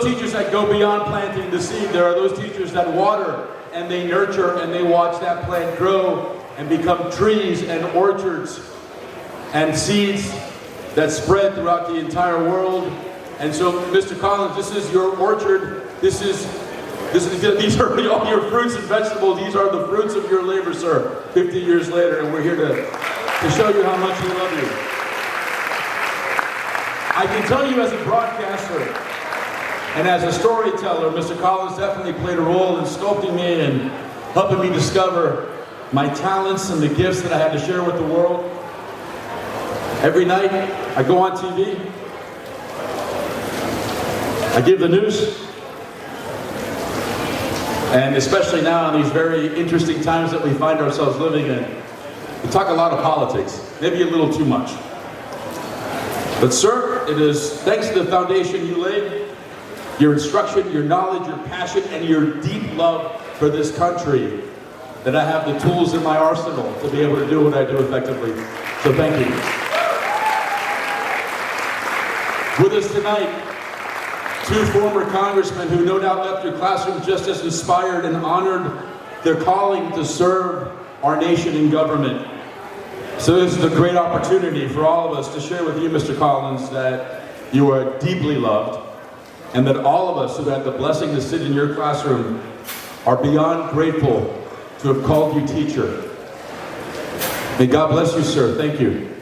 teachers that go beyond planting the seed. There are those teachers that water and they nurture and they watch that plant grow and become trees and orchards and seeds that spread throughout the entire world. And so, Mr. Collins, this is your orchard. These are all your fruits and vegetables. These are the fruits of your labor, sir, 50 years later, and we're here to show you how much we love you. I can tell you as a broadcaster and as a storyteller, Mr. Collins definitely played a role in sculpting me and helping me discover my talents and the gifts that I had to share with the world. Every night, I go on TV, I give the news, and especially now in these very interesting times that we find ourselves living in, we talk a lot of politics, maybe a little too much. But sir, it is thanks to the foundation you laid, your instruction, your knowledge, your passion, and your deep love for this country that I have the tools in my arsenal to be able to do what I do effectively. So thank you. With us tonight, two former congressmen who no doubt left your classroom just as inspired and honored their calling to serve our nation in government. So this is a great opportunity for all of us to share with you, Mr. Collins, that you are deeply loved, and that all of us who had the blessing to sit in your classroom are beyond grateful to have called you teacher. May God bless you, sir. Thank you.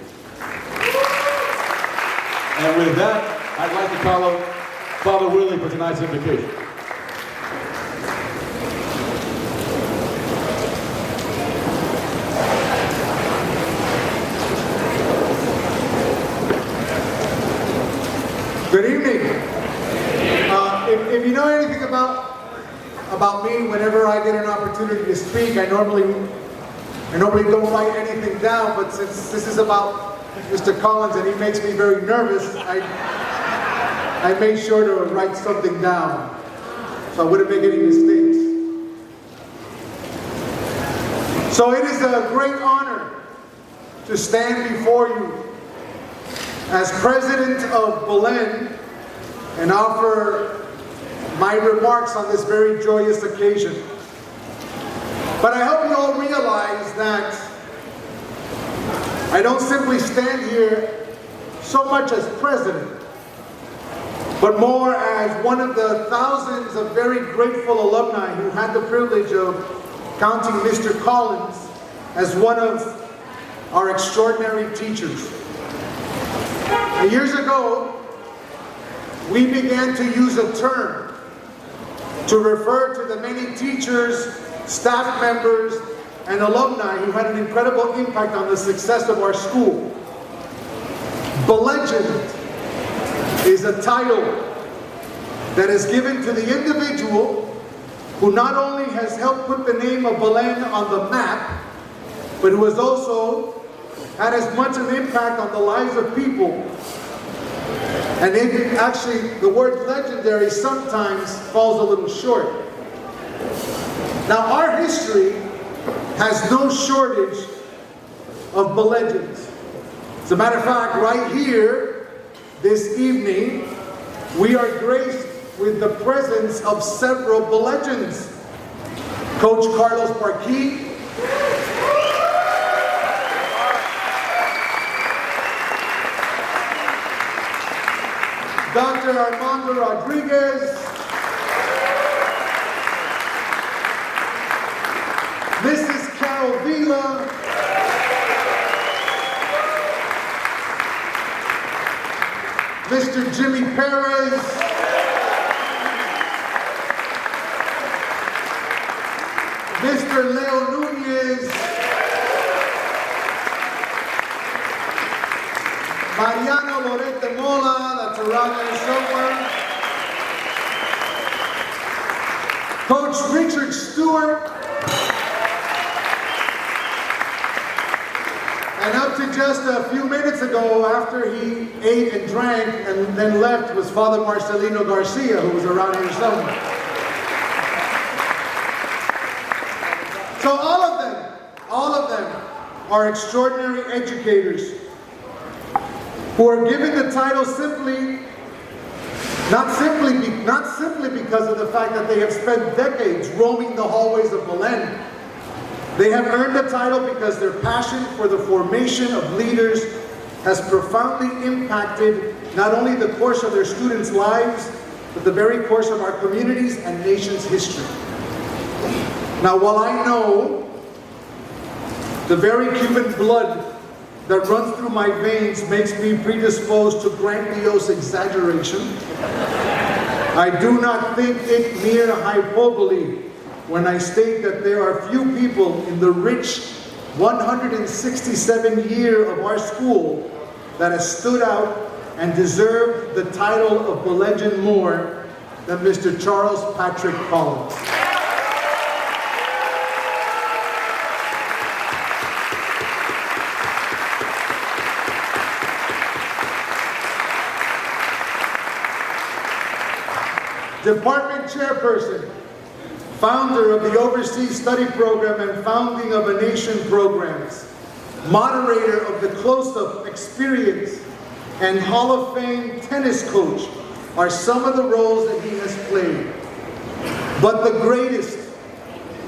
And with that, I'd like to call up Father Willie for tonight's invocation. Good evening. If you know anything about me, whenever I get an opportunity to speak, I normally don't write anything down. But since this is about Mr. Collins and he makes me very nervous, I made sure to write something down so I wouldn't make any mistakes. So it is a great honor to stand before you as president of Belen and offer my remarks on this very joyous occasion. But I hope you all realize that I don't simply stand here so much as president, but more as one of the thousands of very grateful alumni who had the privilege of counting Mr. Collins as one of our extraordinary teachers. And years ago, we began to use a term to refer to the many teachers, staff members, and alumni who had an incredible impact on the success of our school. Belegend is a title that is given to the individual who not only has helped put the name of Belen on the map, but who has also had as much an impact on the lives of people. And actually, the word legendary sometimes falls a little short. Now, our history has no shortage of Belegends. As a matter of fact, right here, this evening, we are graced with the presence of several Belegends. Coach Carlos Curbelo, Dr. Armando Rodriguez, Mrs. Carol Vila, Mr. Jimmy Perez, Mr. Leo Nunez, Mariano Lorete Mola, that's around there somewhere, Coach Richard Stewart, and up to just a few minutes ago, after he ate and drank and then left, was Father Marcelino Garcia, who was around here somewhere. So all of them are extraordinary educators who are given the title not simply not simply because of the fact that they have spent decades roaming the hallways of Belen. They have earned the title because their passion for the formation of leaders has profoundly impacted not only the course of their students' lives, but the very course of our communities and nation's history. Now, while I know the very Cuban blood that runs through my veins makes me predisposed to grandiose exaggeration, I do not think it mere hyperbole when I state that there are few people in the rich 167 year of our school that has stood out and deserved the title of Belenjan more than Mr. Charles Patrick Collins. Department Chairperson, founder of the Overseas Study Program and founding of a Nation programs, moderator of the Close-Up Experience, and Hall of Fame tennis coach are some of the roles that he has played. But the greatest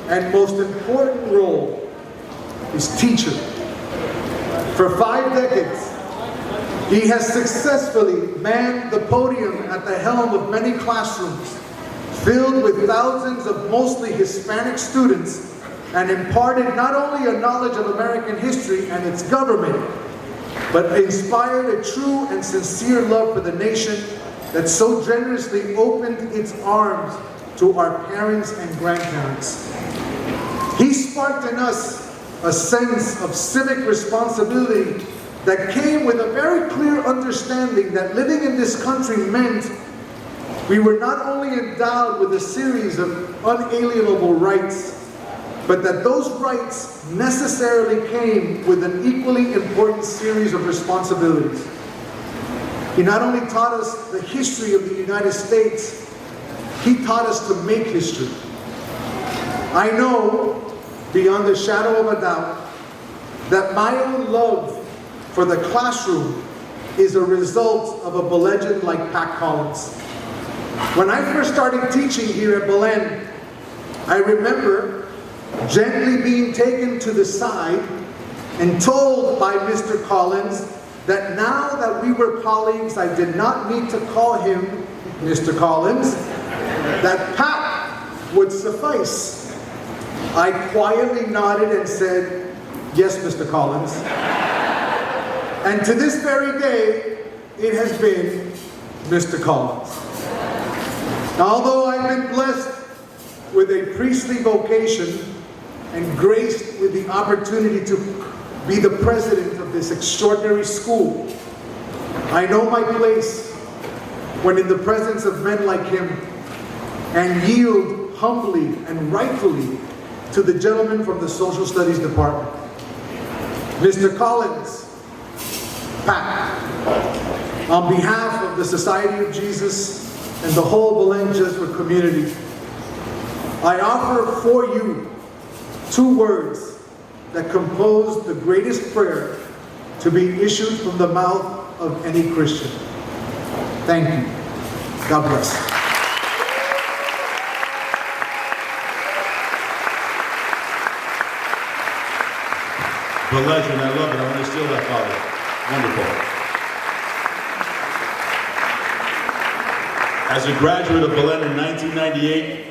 and most important role is teacher. For 5 decades, he has successfully manned the podium at the helm of many classrooms, filled with thousands of mostly Hispanic students, and imparted not only a knowledge of American history and its government, but inspired a true and sincere love for the nation that so generously opened its arms to our parents and grandparents. He sparked in us a sense of civic responsibility that came with a very clear understanding that living in this country meant we were not only endowed with a series of unalienable rights, but that those rights necessarily came with an equally important series of responsibilities. He not only taught us the history of the United States, he taught us to make history. I know, beyond the shadow of a doubt, that my own love for the classroom is a result of a Belenjan like Pat Collins. When I first started teaching here at Belen, I remember gently being taken to the side and told by Mr. Collins that now that we were colleagues, I did not need to call him Mr. Collins, that Pat would suffice. I quietly nodded and said, "Yes, Mr. Collins." And to this very day, it has been Mr. Collins. Now, although I've been blessed with a priestly vocation and graced with the opportunity to be the president of this extraordinary school, I know my place when in the presence of men like him and yield humbly and rightfully to the gentleman from the Social Studies Department. Mr. Collins, Pat, on behalf of the Society of Jesus and the whole Belen Jesuit community, I offer for you 2 words that compose the greatest prayer to be issued from the mouth of any Christian. Thank you. God bless. The legend, I love it. I want to steal that, Father. Wonderful. As a graduate of Belen in 1998,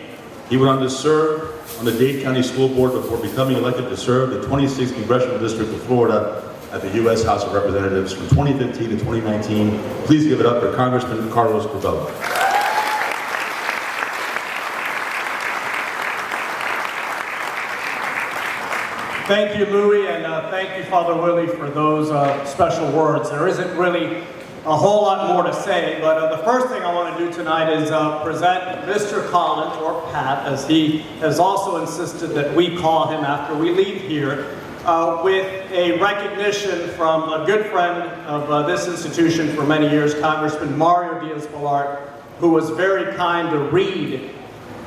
he went on to serve on the Dade County School Board before becoming elected to serve the 26th Congressional District of Florida at the U.S. House of Representatives from 2015 to 2019. Please give it up for Congressman Carlos Curbelo. Thank you, Louis, and thank you, Father Willie, for those special words. There isn't really a whole lot more to say, but the first thing I want to do tonight is present Mr. Collins, or Pat, as he has also insisted that we call him after we leave here, with a recognition from a good friend of this institution for many years, Congressman Mario Diaz-Balart, who was very kind to read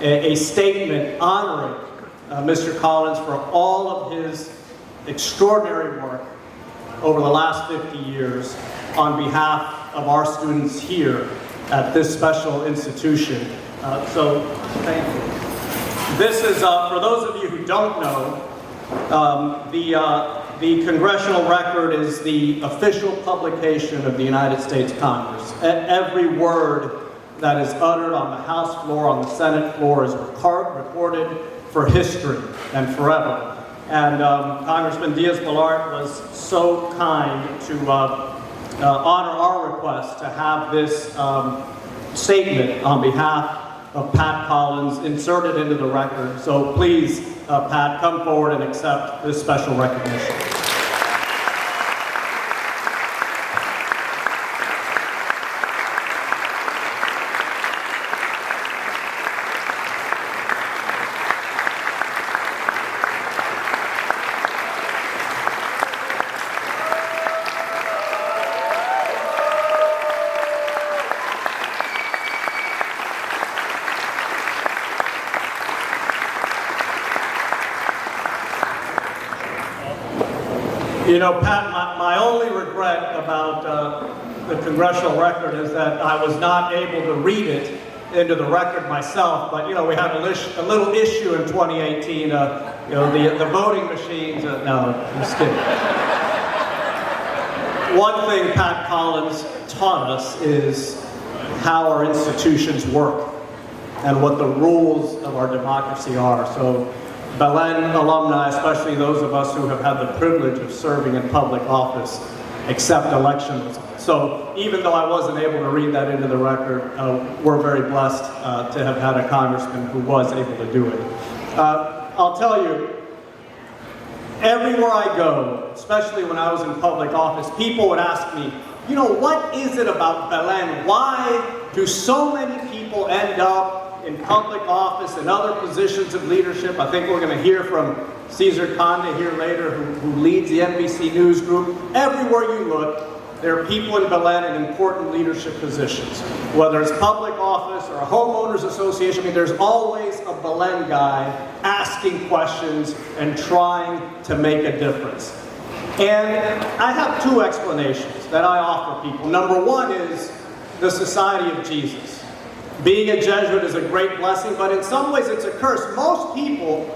a statement honoring Mr. Collins for all of his extraordinary work over the last 50 years on behalf of our students here at this special institution. So thank you. This is, for those of you who don't know, the Congressional Record is the official publication of the United States Congress. Every word that is uttered on the House floor, on the Senate floor, is recorded for history and forever. And Congressman Diaz-Balart was so kind to honor our request to have this statement on behalf of Pat Collins inserted into the record. So please, Pat, come forward and accept this special recognition. You know, Pat, my only regret about the Congressional Record is that I was not able to read it into the record myself. But, you know, we had a little issue in 2018. You know, the voting machines. No, I'm just kidding. One thing Pat Collins taught us is how our institutions work and what the rules of our democracy are. So, Belen alumni, especially those of us who have had the privilege of serving in public office, accept election results. So even though I wasn't able to read that into the record, we're very blessed to have had a congressman who was able to do it. I'll tell you, everywhere I go, especially when I was in public office, people would ask me, you know, what is it about Belen? Why do so many people end up in public office and other positions of leadership? I think we're going to hear from Cesar Conde here later, who leads the NBC News Group. Everywhere you look, there are people in Belen in important leadership positions. Whether it's public office or a homeowners association, I mean, there's always a Belen guy asking questions and trying to make a difference. And I have two explanations that I offer people. Number one is the Society of Jesus. Being a Jesuit is a great blessing, but in some ways it's a curse. Most people,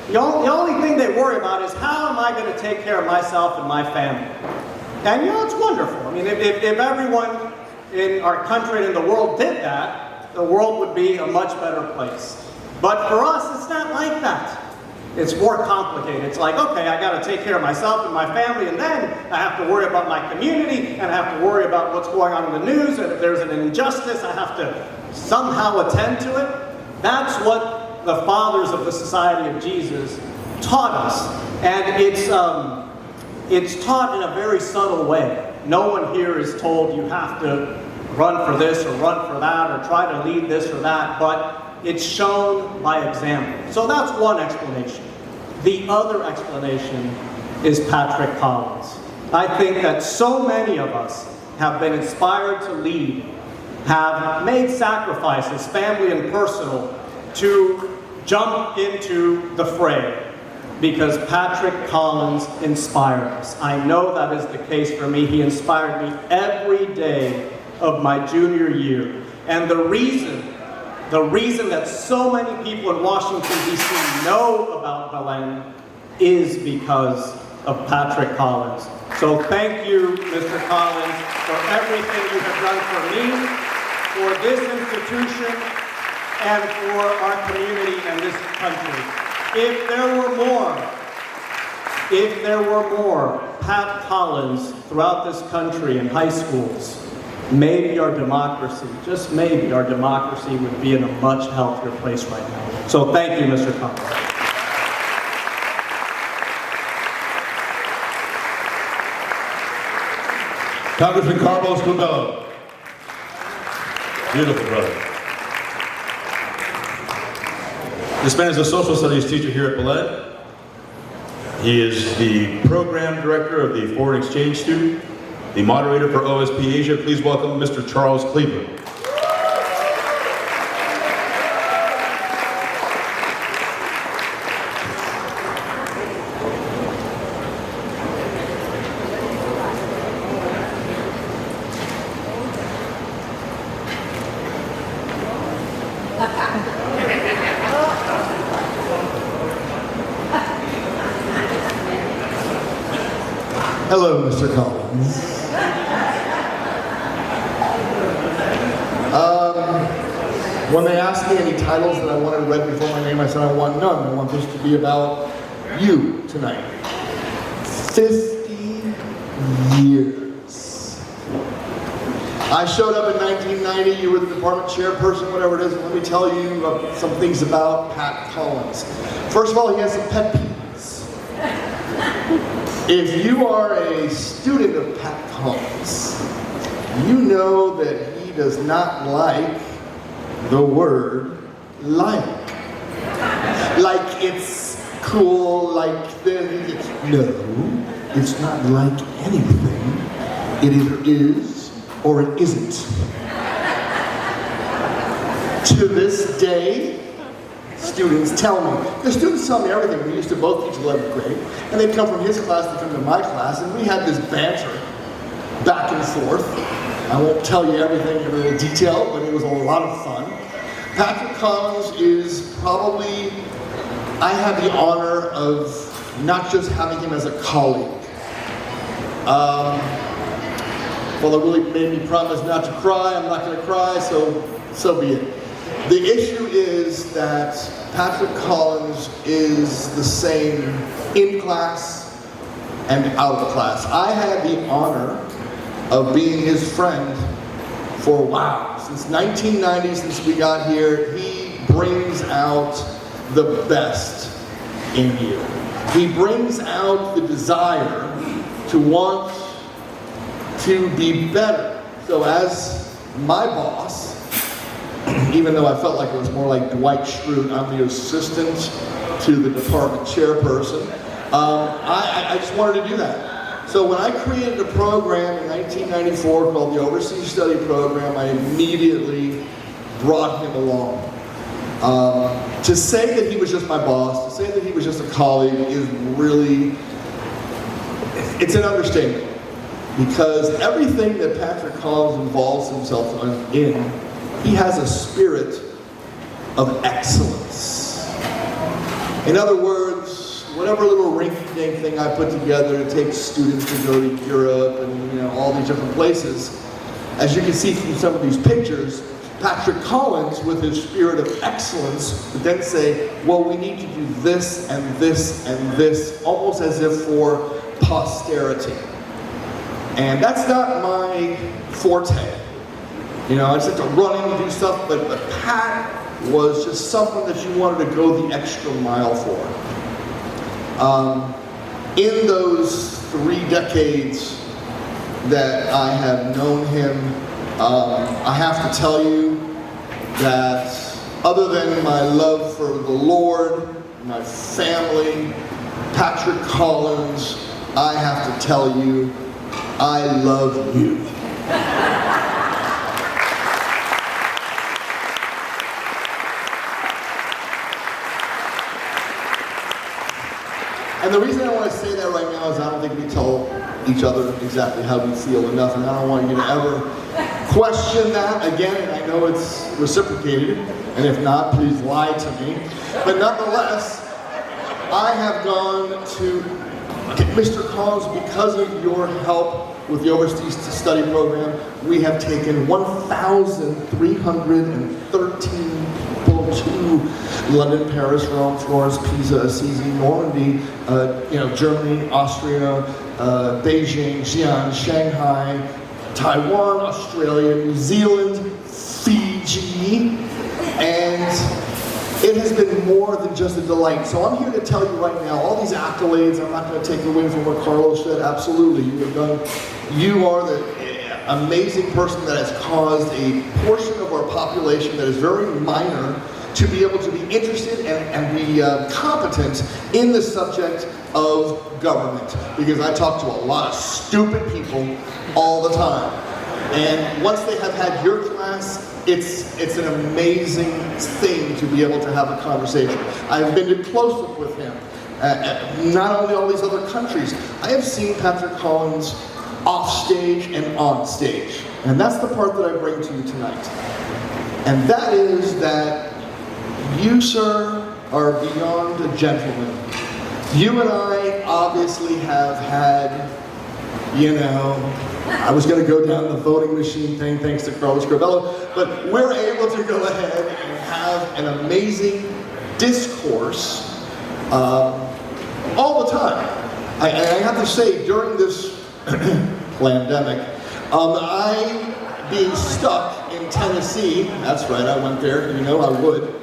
the only thing they worry about is how am I going to take care of myself and my family? And you know, it's wonderful. I mean, if everyone in our country and in the world did that, the world would be a much better place. But for us, it's not like that. It's more complicated. It's like, okay, I got to take care of myself and my family, and then I have to worry about my community, and I have to worry about what's going on in the news, and if there's an injustice, I have to somehow attend to it. That's what the fathers of the Society of Jesus taught us. And it's taught in a very subtle way. No one here is told you have to run for this or run for that or try to lead this or that, but it's shown by example. So that's one explanation. The other explanation is Patrick Collins. I think that so many of us have been inspired to lead, have made sacrifices, family and personal, to jump into the fray because Patrick Collins inspired us. I know that is the case for me. He inspired me every day of my junior year. And the reason that so many people in Washington, D.C. know about Belen is because of Patrick Collins. So thank you, Mr. Collins, for everything you have done for me, for this institution, and for our community and this country. If there were more Pat Collins throughout this country in high schools, maybe our democracy, just maybe our democracy would be in a much healthier place right now. So thank you, Mr. Collins. Congressman Carlos Curbelo. Beautiful brother. This man is a social studies teacher here at Belen. He is the program director of the Foreign Exchange Student, the moderator for OSP Asia. Please welcome Mr. Charles Cleveland. Hello, Mr. Collins. When they asked me any titles that I wanted read before my name, I said I want none. I want this to be about you tonight. 50 years. I showed up in 1990, you were the department chairperson, whatever it is, and let me tell you some things about Pat Collins. First of all, he has some pet peeves. If you are a student of Pat Collins, you know that he does not like the word like. Like it's cool, like this. No, it's not like anything. It either is or it isn't. To this day, students tell me. The students tell me everything. We used to both teach 11th grade, and they'd come from his class to come to my class, and we had this banter back and forth. I won't tell you everything in real detail, but it was a lot of fun. Patrick Collins is probably, I have the honor of not just having him as a colleague. Well, it really made me promise not to cry. I'm not going to cry, so be it. The issue is that Patrick Collins is the same in class and out of class. I had the honor of being his friend for a while. Since 1990, since we got here, he brings out the best in you. He brings out the desire to want to be better. So as my boss, even though I felt like it was more like Dwight Schrute, I'm the assistant to the department chairperson, I just wanted to do that. So when I created a program in 1994 called the Overseas Study Program, I immediately brought him along. To say that he was just my boss, to say that he was just a colleague is really, it's an understatement. Because everything that Patrick Collins involves himself in, he has a spirit of excellence. In other words, whatever little rinky-dink thing I put together to take students to go to Europe and all these different places, as you can see from some of these pictures, Patrick Collins, with his spirit of excellence, would then say, well, we need to do this and this and this, almost as if for posterity. And that's not my forte. I just have to run in and do stuff, but Pat was just someone that you wanted to go the extra mile for. In those 3 decades that I have known him, I have to tell you that other than my love for the Lord, my family, Patrick Collins, I have to tell you, I love you. And the reason I want to say that right now is I don't think we tell each other exactly how we feel enough, and I don't want you to ever question that again, and I know it's reciprocated, and if not, please lie to me. But nonetheless, I have gone to Mr. Collins, because of your help with the Overseas Study Program, we have taken 1,313 people to London, Paris, Rome, Florence, Pisa, Assisi, Normandy, Germany, Austria, Beijing, Xi'an, Shanghai, Taiwan, Australia, New Zealand, Fiji, and it has been more than just a delight. So I'm here to tell you right now, all these accolades, I'm not going to take away from what Carlos said, absolutely, you are the amazing person that has caused a portion of our population that is very minor to be able to be interested and be competent in the subject of government. Because I talk to a lot of stupid people all the time. And once they have had your class, it's an amazing thing to be able to have a conversation. I've been to close-up with him, not only all these other countries. I have seen Patrick Collins off stage and on stage. And that's the part that I bring to you tonight. And that is that you, sir, are beyond a gentleman. You and I obviously have had You know, I was going to go down the voting machine thing thanks to Carlos Curbelo, but we're able to go ahead and have an amazing discourse all the time. I have to say, during this pandemic, I being stuck in Tennessee, that's right, I went there, you know I would.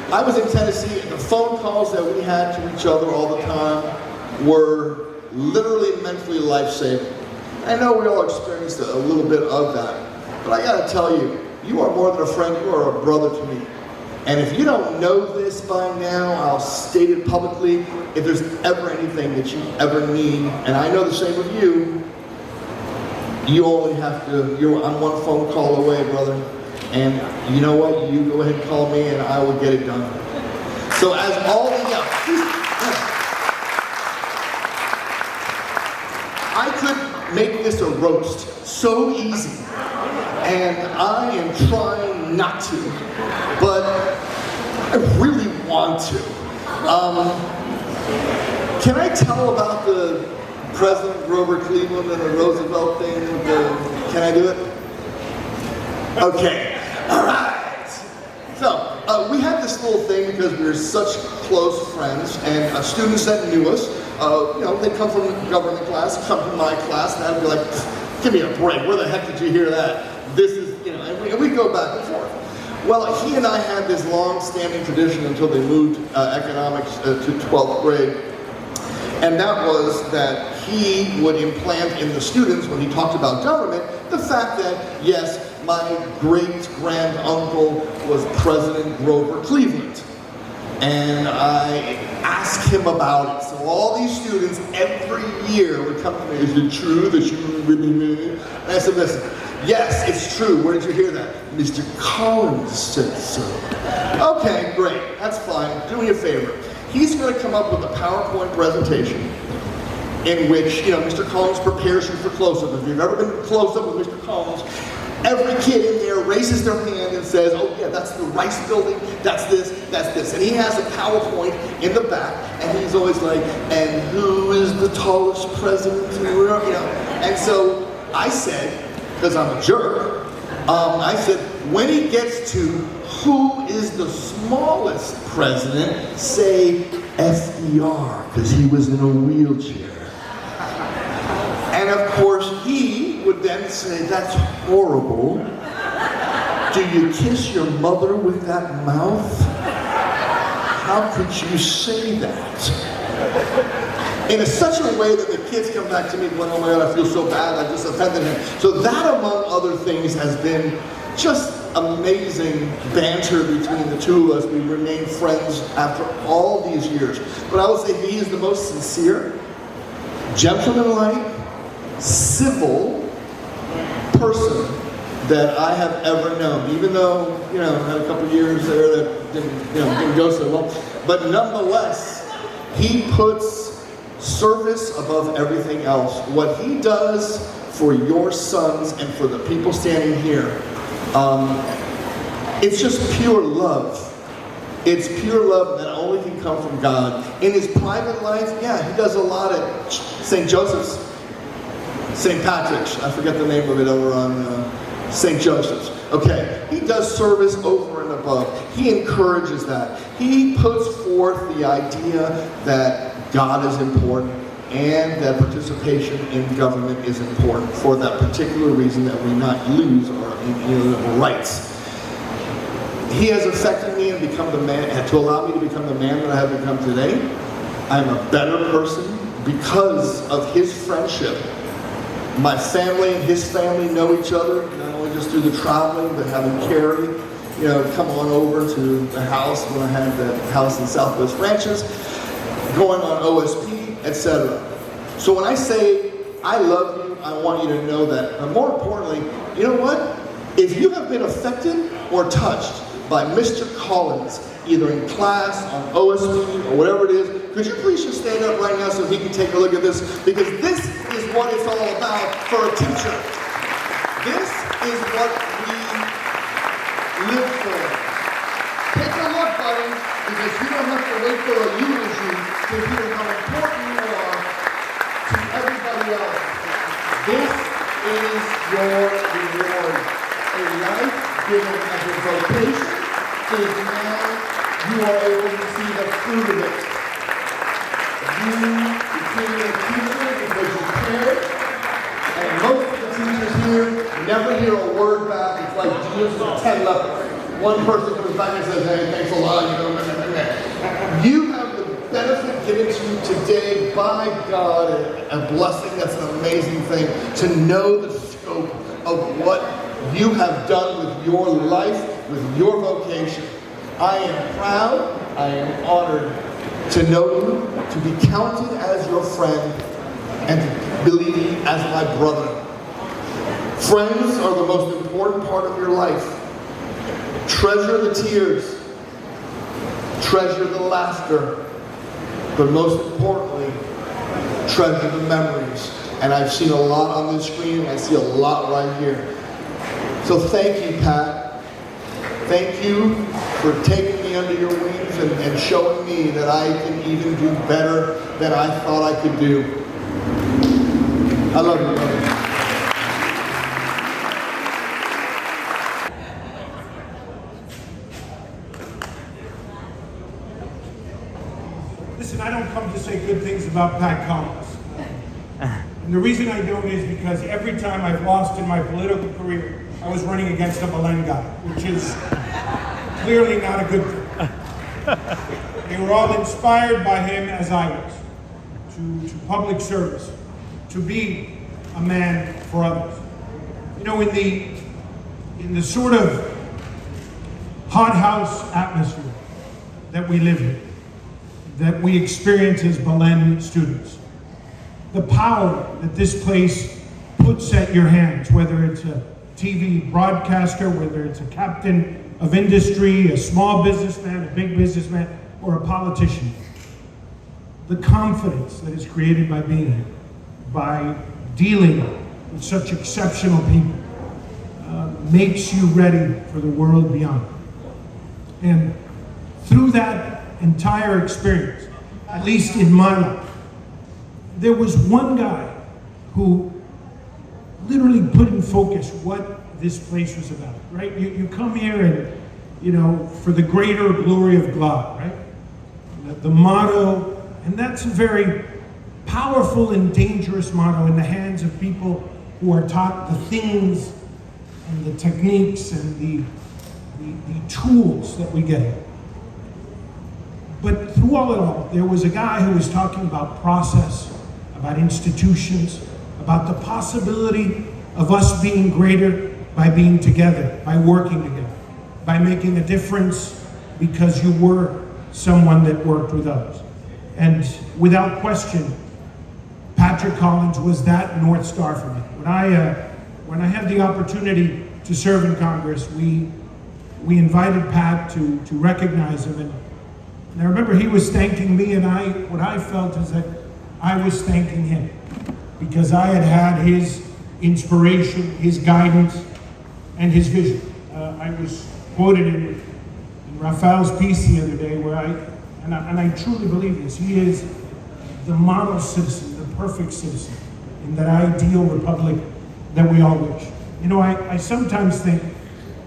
I was in Tennessee, and the phone calls that we had to each other all the time were literally mentally life-saving. I know we all experienced a little bit of that, but I gotta tell you, you are more than a friend, you are a brother to me. And if you don't know this by now, I'll state it publicly. If there's ever anything that you ever need, and I know the same with you, you only have to, I'm one phone call away, brother. And you know what? You go ahead and call me and I will get it done. So as all the, I could make this a roast so easy. And I am trying not to, but I really want to. Can I tell about the President Grover Cleveland and the Roosevelt thing? Can I do it? Okay, all right. So, we had this little thing because we were such close friends, and students that knew us, you know, they'd come from government class, come to my class, and I'd be like, give me a break, where the heck did you hear that? This is, you know, and we'd go back and forth. Well, he and I had this long-standing tradition until they moved economics to 12th grade. And that was that he would implant in the students, when he talked about government, the fact that, yes, my great-grand-uncle was President Grover Cleveland. And I asked him about it. So all these students every year would come to me, is it true that you really? And I said, listen, yes, it's true. Where did you hear that? Mr. Collins said so. Okay, great. That's fine. Do me a favor. He's going to come up with a PowerPoint presentation in which, you know, Mr. Collins prepares you for close-up. If you've ever been to close-up with Mr. Collins, every kid in there raises their hand and says, oh yeah, that's the Rice Building, that's this, that's this. And he has a PowerPoint in the back, and he's always like, and who is the tallest president? You know. And so I said, because I'm a jerk, I said, when he gets to who is the smallest president, say FDR, because he was in a wheelchair. And of course, he would then say, that's horrible. Do you kiss your mother with that mouth? How could you say that? In such a way that the kids come back to me going, oh my God, I feel so bad, I just offended him. So that, among other things, has been just amazing banter between the two of us. We remain friends after all these years. But I would say he is the most sincere, gentlemanlike, civil person that I have ever known. Even though, you know, I had a couple of years there that didn't go so well. But nonetheless, he puts service above everything else. What he does for your sons and for the people standing here, it's just pure love. It's pure love that only can come from God. In his private life, yeah, he does a lot at St. Joseph's, St. Patrick's, I forget the name of it, over on St. Joseph's. Okay, he does service over and above. He encourages that. He puts forth the idea that God is important and that participation in government is important for that particular reason, that we not lose our rights. He has affected me and become the man, and to allow me to become the man that I have become today. I'm a better person because of his friendship. My family and his family know each other, not only just through the traveling, but having Carrie, come on over to the house when I had the house in Southwest Ranches, going on OSP, etc. So when I say I love you, I want you to know that. And more importantly, you know what? If you have been affected or touched by Mr. Collins, either in class, on OSP, or whatever it is, could you please just stand up right now so he can take a look at this? Because this is what it's all about for a teacher. This is what we live for. Take a look, buddy, because you don't have to wait for a eulogy to hear how important you are to everybody anybody else. This is your reward. A life given as a vocation is now you are able to see the fruit of it. You became a teacher because you cared, and most of the teachers here never hear a word back. It's like Jesus with 10 lepers. One person comes back and says, hey, thanks a lot, you know. You have the benefit given to you today by God, a blessing that's an amazing thing, to know the scope of what you have done with your life, with your vocation. I am proud, I am honored to know you, to be counted as your friend, and to believe you as my brother. Friends are the most important part of your life. Treasure the tears, treasure the laughter, but most importantly, treasure the memories. And I've seen a lot on this screen, I see a lot right here. So thank you, Pat. Thank you for taking me under your wings and showing me that I can even do better than I thought I could do. I love you, brother. Listen, I don't come to say good things about Pat Collins. And the reason I don't is because every time I've lost in my political career, I was running against a Belen guy, which is clearly not a good thing. They were all inspired by him as I was, to public service, to be a man for others. You know, in the sort of hothouse atmosphere that we live in, that we experience as Belen students, the power that this place puts at your hands, whether it's a TV broadcaster, whether it's a captain of industry, a small businessman, a big businessman, or a politician. The confidence that is created by being here, by dealing with such exceptional people, makes you ready for the world beyond. And through that entire experience, at least in my life, there was one guy who literally put in focus what this place was about, right? You come here and, you know, for the greater glory of God, right? The motto, and that's a very powerful and dangerous motto in the hands of people who are taught the things and the techniques and the tools that we get. But through all it all, there was a guy who was talking about process, about institutions, about the possibility of us being greater by being together, by working together, by making a difference because you were someone that worked with others. And without question, Patrick Collins was that North Star for me. When I had the opportunity to serve in Congress, we invited Pat to recognize him. And I remember he was thanking me, and what I felt is that I was thanking him because I had his inspiration, his guidance, and his vision. I was quoted in Rafael's piece the other day where I truly believe this. He is the model citizen, the perfect citizen in that ideal republic that we all wish. You know, I sometimes think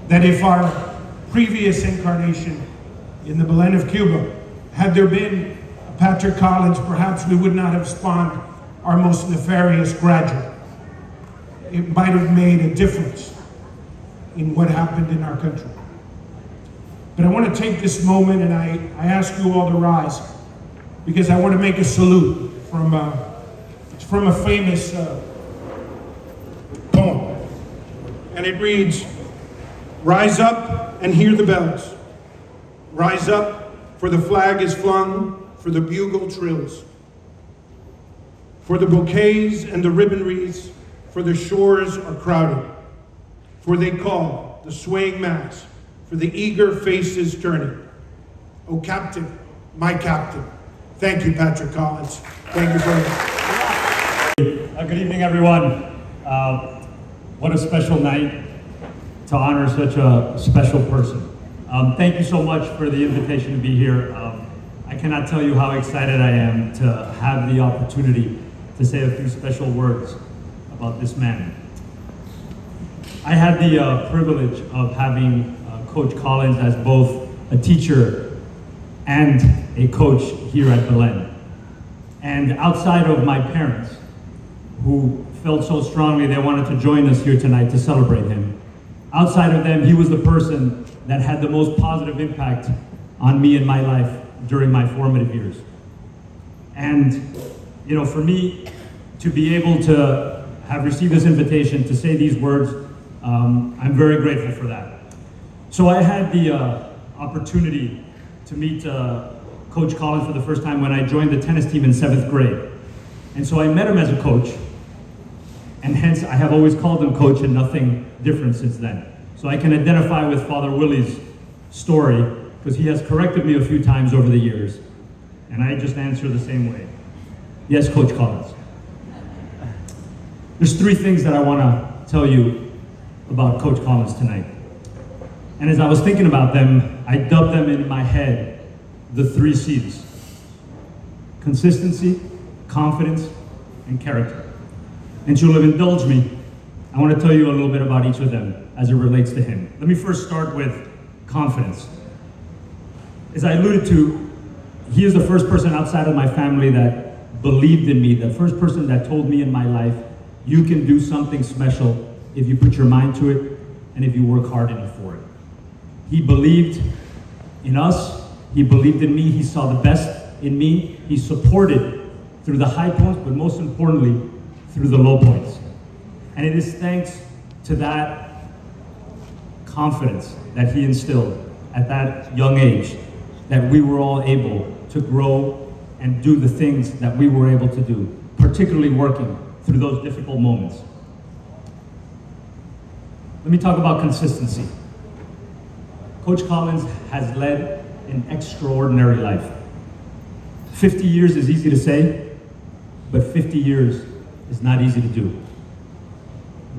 that if our previous incarnation in the Belen of Cuba, had there been a Patrick Collins, perhaps we would not have spawned our most nefarious graduate. It might have made a difference in what happened in our country. But I want to take this moment and I ask you all to rise because I want to make a salute from a famous poem. And it reads, "Rise up and hear the bells. Rise up, for the flag is flung, for the bugle trills. For the bouquets and the ribbon wreaths, for the shores are crowded. For they call the swaying mass, for the eager faces turning. Oh, Captain, my Captain." Thank you, Patrick Collins. Thank you very much. Good evening, everyone. What a special night to honor such a special person. Thank you so much for the invitation to be here. I cannot tell you how excited I am to have the opportunity to say a few special words about this man. I had the privilege of having Coach Collins as both a teacher and a coach here at Belen. And outside of my parents, who felt so strongly they wanted to join us here tonight to celebrate him, outside of them, he was the person that had the most positive impact on me in my life during my formative years. And, you know, for me to be able to have received this invitation to say these words, I'm very grateful for that. So I had the opportunity to meet Coach Collins for the first time when I joined the tennis team in 7th grade. And so I met him as a coach, and hence I have always called him coach and nothing different since then. So I can identify with Father Willie's story because he has corrected me a few times over the years, and I just answer the same way. Yes, Coach Collins. There's 3 things that I want to tell you about Coach Collins tonight. And as I was thinking about them, I dubbed them in my head the 3 C's: consistency, confidence, and character. And you'll have indulged me, I want to tell you a little bit about each of them as it relates to him. Let me first start with confidence. As I alluded to, he is the first person outside of my family that believed in me, the first person that told me in my life, you can do something special if you put your mind to it and if you work hard enough for it. He believed in us, he believed in me, he saw the best in me, he supported through the high points, but most importantly, through the low points. And it is thanks to that confidence that he instilled at that young age that we were all able to grow and do the things that we were able to do, particularly working through those difficult moments. Let me talk about consistency. Coach Collins has led an extraordinary life. 50 years is easy to say, but 50 years is not easy to do.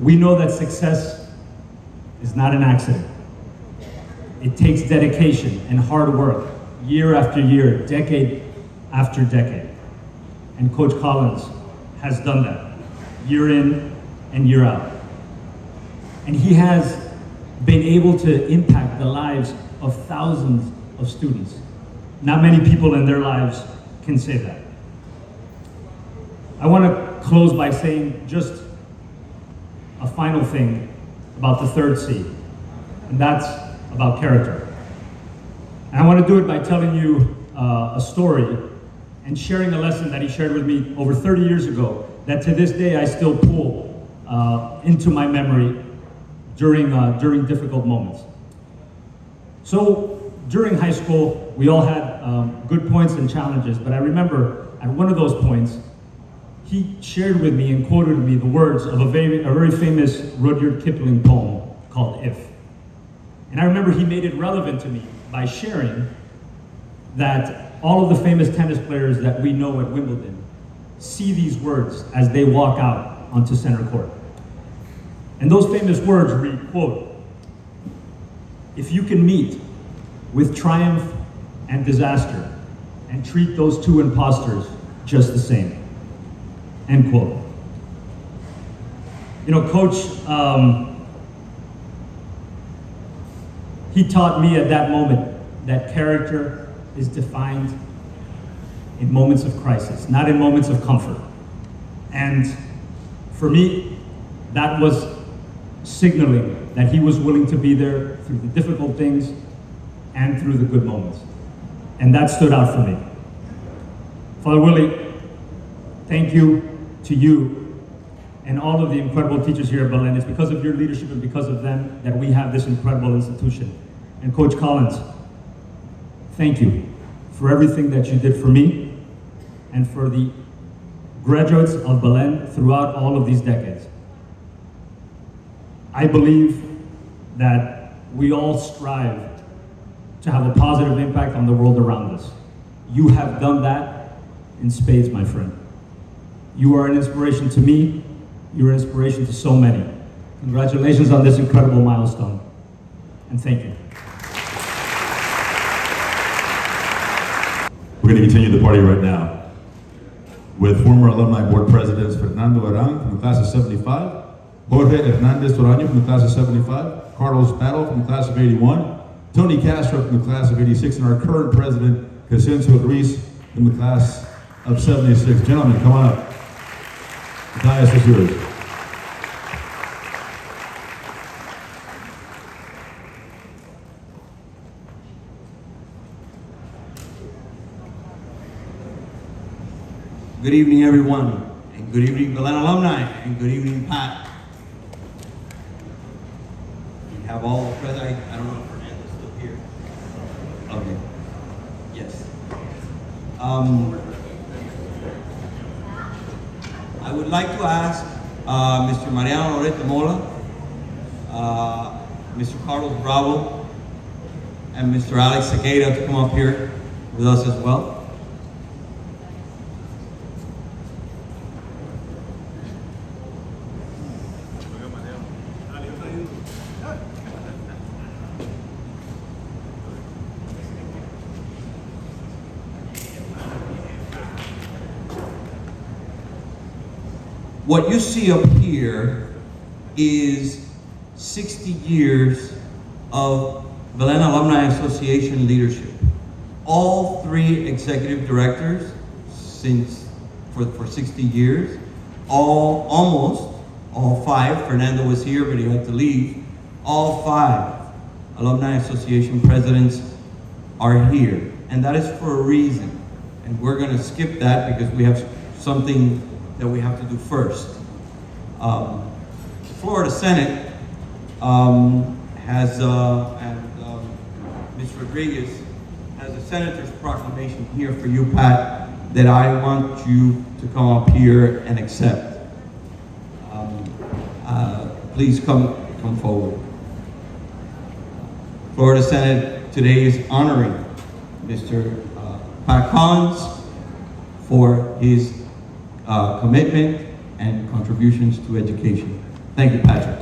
We know that success is not an accident. It takes dedication and hard work, year after year, decade after decade. And Coach Collins has done that, year in and year out. And he has been able to impact the lives of thousands of students. Not many people in their lives can say that. I want to close by saying just a final thing about the 3rd C, and that's about character. And I want to do it by telling you a story and sharing a lesson that he shared with me over 30 years ago that to this day I still pull into my memory during difficult moments. So during high school, we all had good points and challenges, but I remember at one of those points, he shared with me and quoted me the words of a very famous Rudyard Kipling poem called If. And I remember he made it relevant to me by sharing that all of the famous tennis players that we know at Wimbledon see these words as they walk out onto center court. And those famous words read, quote, "If you can meet with triumph and disaster and treat those 2 imposters just the same." End quote. You know, Coach, he taught me at that moment that character is defined in moments of crisis, not in moments of comfort. And for me, that was signaling that he was willing to be there through the difficult things and through the good moments. And that stood out for me. Father Willie, thank you to you and all of the incredible teachers here at Belen. It's because of your leadership and because of them that we have this incredible institution. And Coach Collins, thank you for everything that you did for me and for the graduates of Belen throughout all of these decades. I believe that we all strive to have a positive impact on the world around us. You have done that in spades, my friend. You are an inspiration to me. You're an inspiration to so many. Congratulations on this incredible milestone. And thank you. We're going to continue the party right now with former Alumni Board Presidents Fernando Arang from the class of 75, Jorge Hernandez Toraño from the class of 75, Carlos Curbelo from the class of 81, Tony Castro from the class of 86, and our current president, Cesar Ruiz, from the class of 76. Gentlemen, come on up. The dais is yours. Good evening, everyone, and good evening, Belen alumni, and good evening, Pat. We have all the present. I don't know if Fernando's still here. Okay. Yes. I would like to ask Mr. Mariano Loretta Mola, Mr. Carlos Bravo, and Mr. Alex Segueda to come up here with us as well. What you see up here is 60 years of Belen Alumni Association leadership. All 3 executive directors for 60 years, almost all 5, Fernando was here but he had to leave, all 5 Alumni Association presidents are here. And that is for a reason. And we're gonna skip that because we have something that we have to do first. The Florida Senate has, Ms. Rodriguez has a senator's proclamation here for you, Pat, that I want you to come up here and accept. Please come forward. Florida Senate today is honoring Mr. Pat Collins for his commitment and contributions to education. Thank you, Patrick.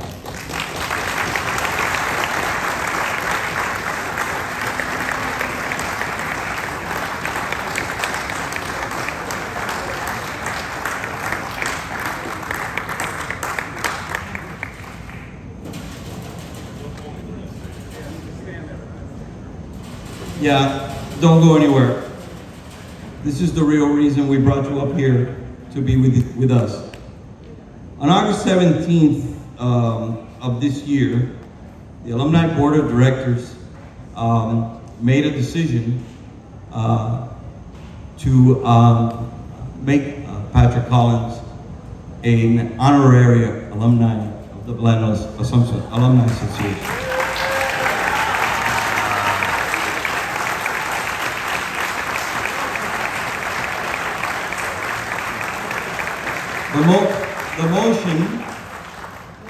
Yeah, don't go anywhere. This is the real reason we brought you up here to be with us. On August 17th of this year, the Alumni Board of Directors made a decision to make Patrick Collins an honorary alumni of the Belen Alumni Association.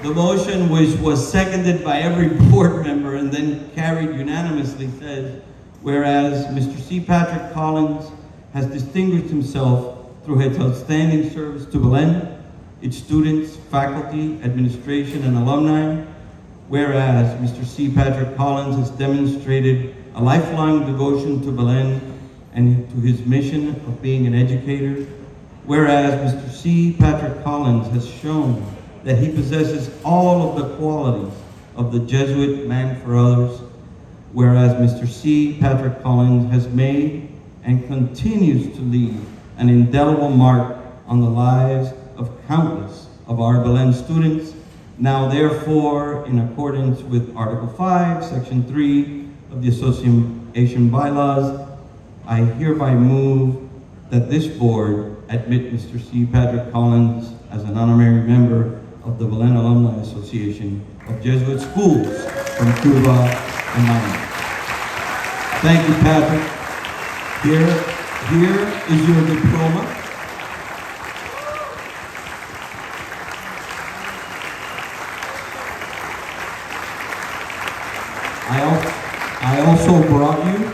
The motion, which was seconded by every board member and then carried unanimously, says, whereas Mr. C. Patrick Collins has distinguished himself through his outstanding service to Belen, its students, faculty, administration, and alumni, whereas Mr. C. Patrick Collins has demonstrated a lifelong devotion to Belen and to his mission of being an educator, whereas Mr. C. Patrick Collins has shown that he possesses all of the qualities of the Jesuit man for others, whereas Mr. C. Patrick Collins has made and continues to leave an indelible mark on the lives of countless of our Belen students. Now therefore, in accordance with Article 5, Section 3 of the Association Bylaws, I hereby move that this board admit Mr. C. Patrick Collins as an honorary member of the Belen Alumni Association of Jesuit schools from Cuba and Miami. Thank you, Patrick. Here is your diploma. I also brought you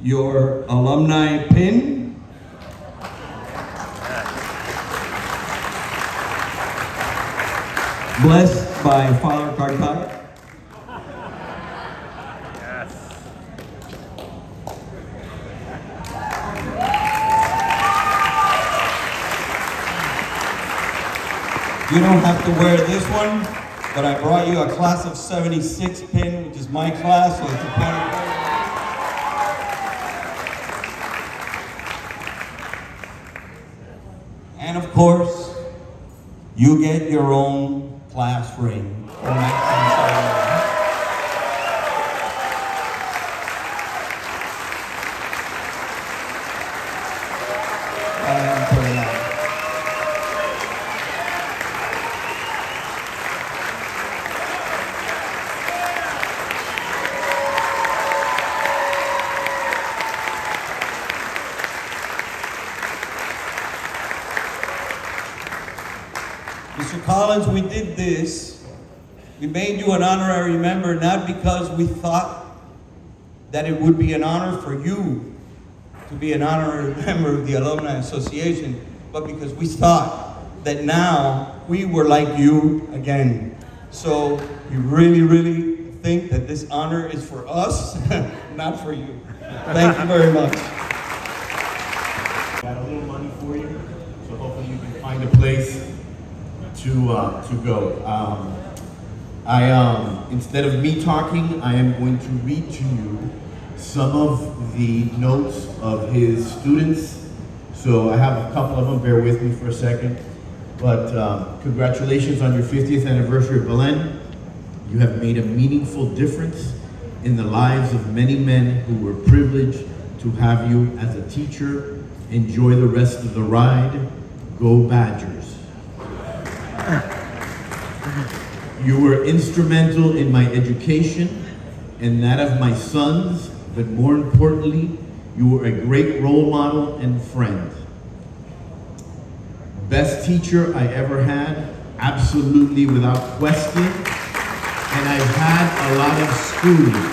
your alumni pin. Blessed by Father Cartaya. You don't have to wear this one, but I brought you a class of 76 pin, which is my class, so it's a Preparatory. And of course, you get your own class ring for 1971. Mr. Collins, we did this. We made you an honorary member not because we thought that it would be an honor for you to be an honorary member of the Alumni Association, but because we thought that now we were like you again. So we really, really think that this honor is for us, not for you. Thank you very much. Got a little money for you, so hopefully you can find a place to go. Instead of me talking, I am going to read to you some of the notes of his students. So I have a couple of them, bear with me for a second. But congratulations on your 50th anniversary of Belen. You have made a meaningful difference in the lives of many men who were privileged to have you as a teacher. Enjoy the rest of the ride. Go Badgers. You were instrumental in my education and that of my sons, but more importantly, you were a great role model and friend. Best teacher I ever had, absolutely without question, and I've had a lot of schooling.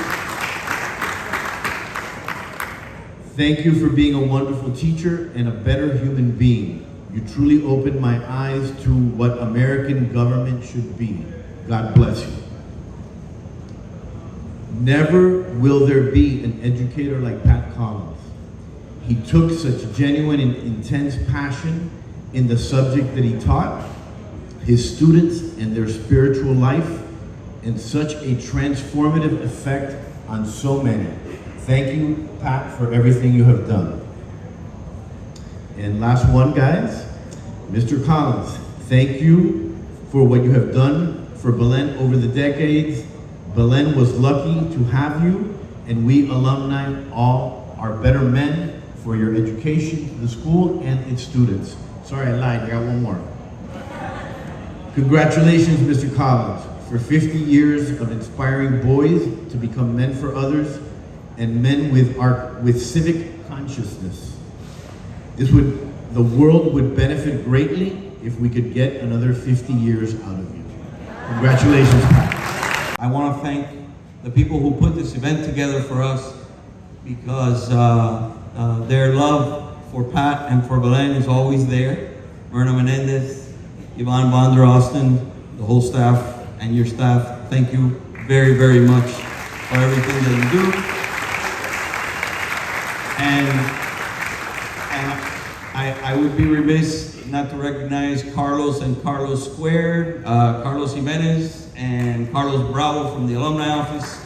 Thank you for being a wonderful teacher and a better human being. You truly opened my eyes to what American government should be. God bless you. Never will there be an educator like Pat Collins. He took such genuine and intense passion in the subject that he taught, his students and their spiritual life, and such a transformative effect on so many. Thank you, Pat, for everything you have done. And last one, guys, Mr. Collins, thank you for what you have done for Belen over the decades. Belen was lucky to have you, and we alumni all are better men for your education to the school and its students. Sorry, I lied, I got one more. Congratulations, Mr. Collins, for 50 years of inspiring boys to become men for others and men with civic consciousness. The world would benefit greatly if we could get another 50 years out of you. Congratulations, Pat. I want to thank the people who put this event together for us, because their love for Pat and for Belen is always there. Myrna Menendez, Yvonne Bonder Austin, the whole staff and your staff, thank you very, very much for everything that you do. And I would be remiss not to recognize Carlos and Carlos Squared, Carlos Jimenez and Carlos Bravo from the alumni office,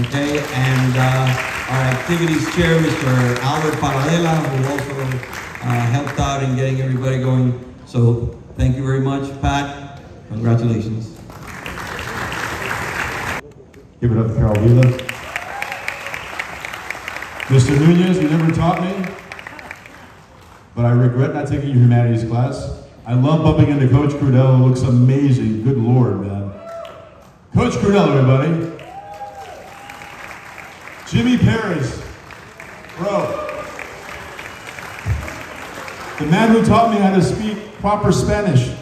okay, and our activities chair, Mr. Albert Paradela, who also helped out in getting everybody going. So thank you very much, Pat. Congratulations. Give it up to Carol Vila. Mr. Nunez, you never taught me, but I regret not taking your humanities class. I love bumping into Coach Curbelo. Looks amazing. Good Lord, man. Coach Curbelo, everybody. Jimmy Perez, bro. The man who taught me how to speak proper Spanish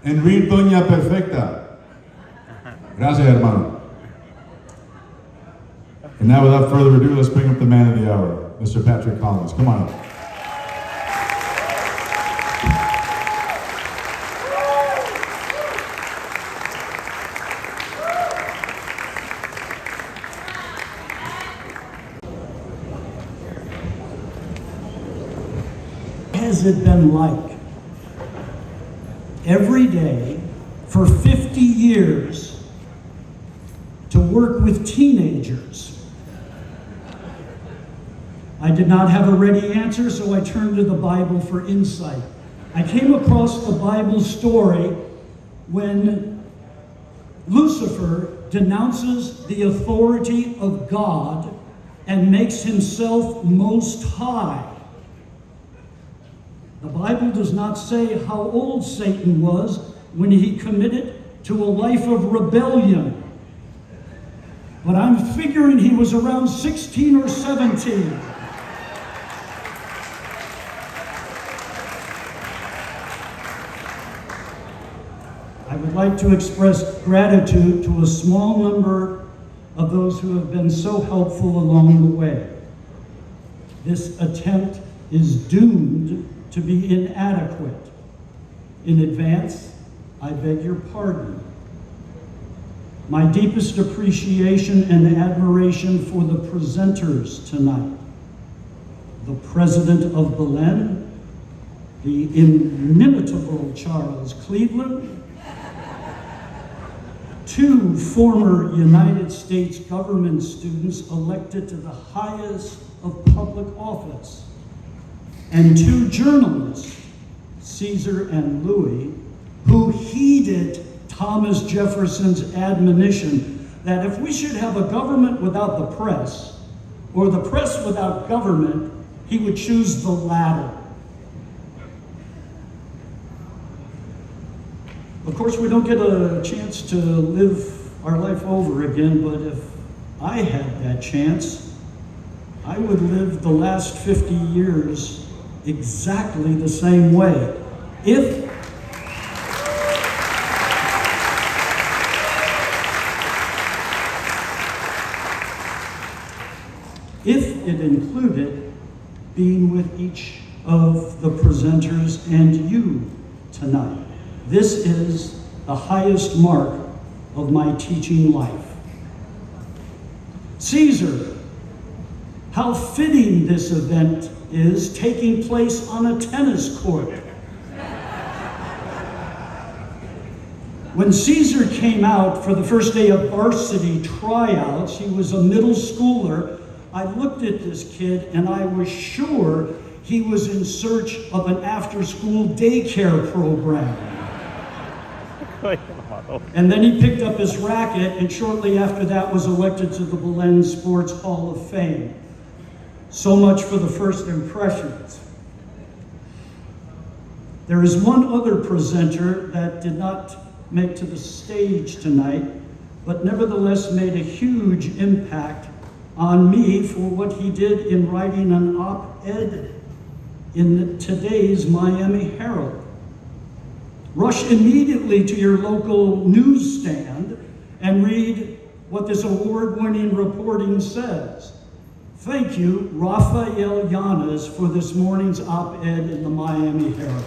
and read Doña Perfecta. Gracias, hermano. And now, without further ado, let's bring up the man of the hour, Mr. Patrick Collins. Come on up. Has it been like every day for 50 years to work with teenagers. I did not have a ready answer, so I turned to the Bible for insight. I came across the Bible story when Lucifer denounces the authority of God and makes himself most high. The Bible does not say how old Satan was when he committed to a life of rebellion, but I'm figuring he was around 16 or 17. I would like to express gratitude to a small number of those who have been so helpful along the way. This attempt is doomed to be inadequate. In advance, I beg your pardon. My deepest appreciation and admiration for the presenters tonight. The president of Belen, the inimitable Charles Cleveland, two former United States government students elected to the highest of public office, and two journalists, Cesar and Louis, who heeded Thomas Jefferson's admonition that if we should have a government without the press, or the press without government, he would choose the latter. Of course, we don't get a chance to live our life over again, but if I had that chance, I would live the last 50 years exactly the same way. If it included being with each of the presenters and you tonight. This is the highest mark of my teaching life. Cesar, how fitting this event is taking place on a tennis court. When Cesar came out for the first day of varsity tryouts, he was a middle schooler. I looked at this kid and I was sure he was in search of an after-school daycare program. And then he picked up his racket and shortly after that was elected to the Belen Sports Hall of Fame. So much for the first impressions. There is one other presenter that did not make to the stage tonight, but nevertheless made a huge impact on me for what he did in writing an op-ed in today's Miami Herald. Rush immediately to your local newsstand and read what this award-winning reporting says. Thank you, Rafael Llanes, for this morning's op-ed in the Miami Herald.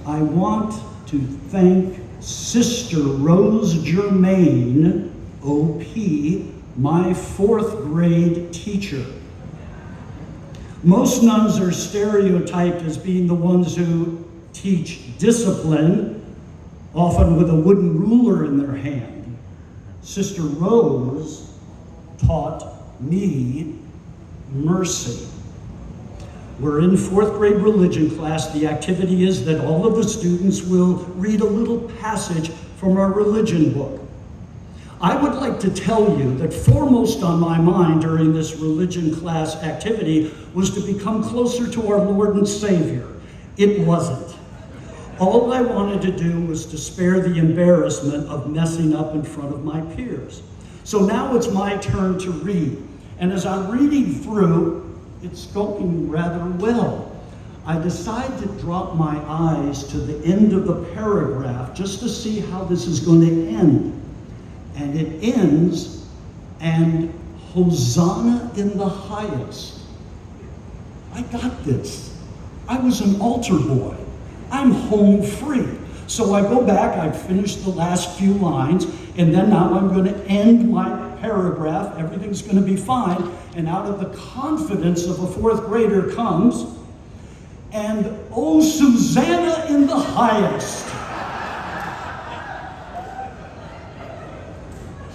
I want to thank Sister Rose Germain, OP, my 4th grade teacher. Most nuns are stereotyped as being the ones who teach discipline, often with a wooden ruler in their hand. Sister Rose taught me mercy. We're in 4th grade religion class. The activity is that all of the students will read a little passage from our religion book. I would like to tell you that foremost on my mind during this religion class activity was to become closer to our Lord and Savior. It wasn't. All I wanted to do was to spare the embarrassment of messing up in front of my peers. So now it's my turn to read. And as I'm reading through, it's going rather well. I decide to drop my eyes to the end of the paragraph just to see how this is going to end. And it ends, and Hosanna in the highest. I got this. I was an altar boy. I'm home free. So I go back, I've finished the last few lines, and then now I'm going to end my paragraph, everything's going to be fine, and out of the confidence of a fourth grader comes, and oh, Susanna in the highest.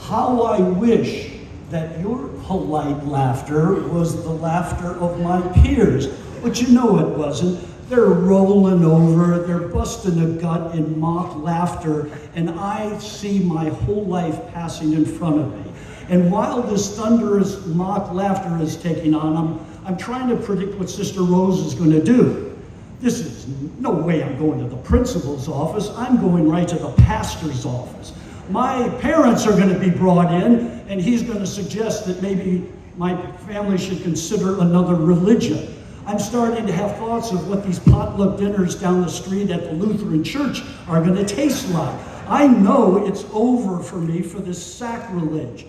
How I wish that your polite laughter was the laughter of my peers, but you know it wasn't. They're rolling over, they're busting a gut in mock laughter, and I see my whole life passing in front of me. And while this thunderous mock laughter is taking on, I'm trying to predict what Sister Rose is going to do. This is no way I'm going to the principal's office. I'm going right to the pastor's office. My parents are going to be brought in, and he's going to suggest that maybe my family should consider another religion. I'm starting to have thoughts of what these potluck dinners down the street at the Lutheran church are going to taste like. I know it's over for me for this sacrilege.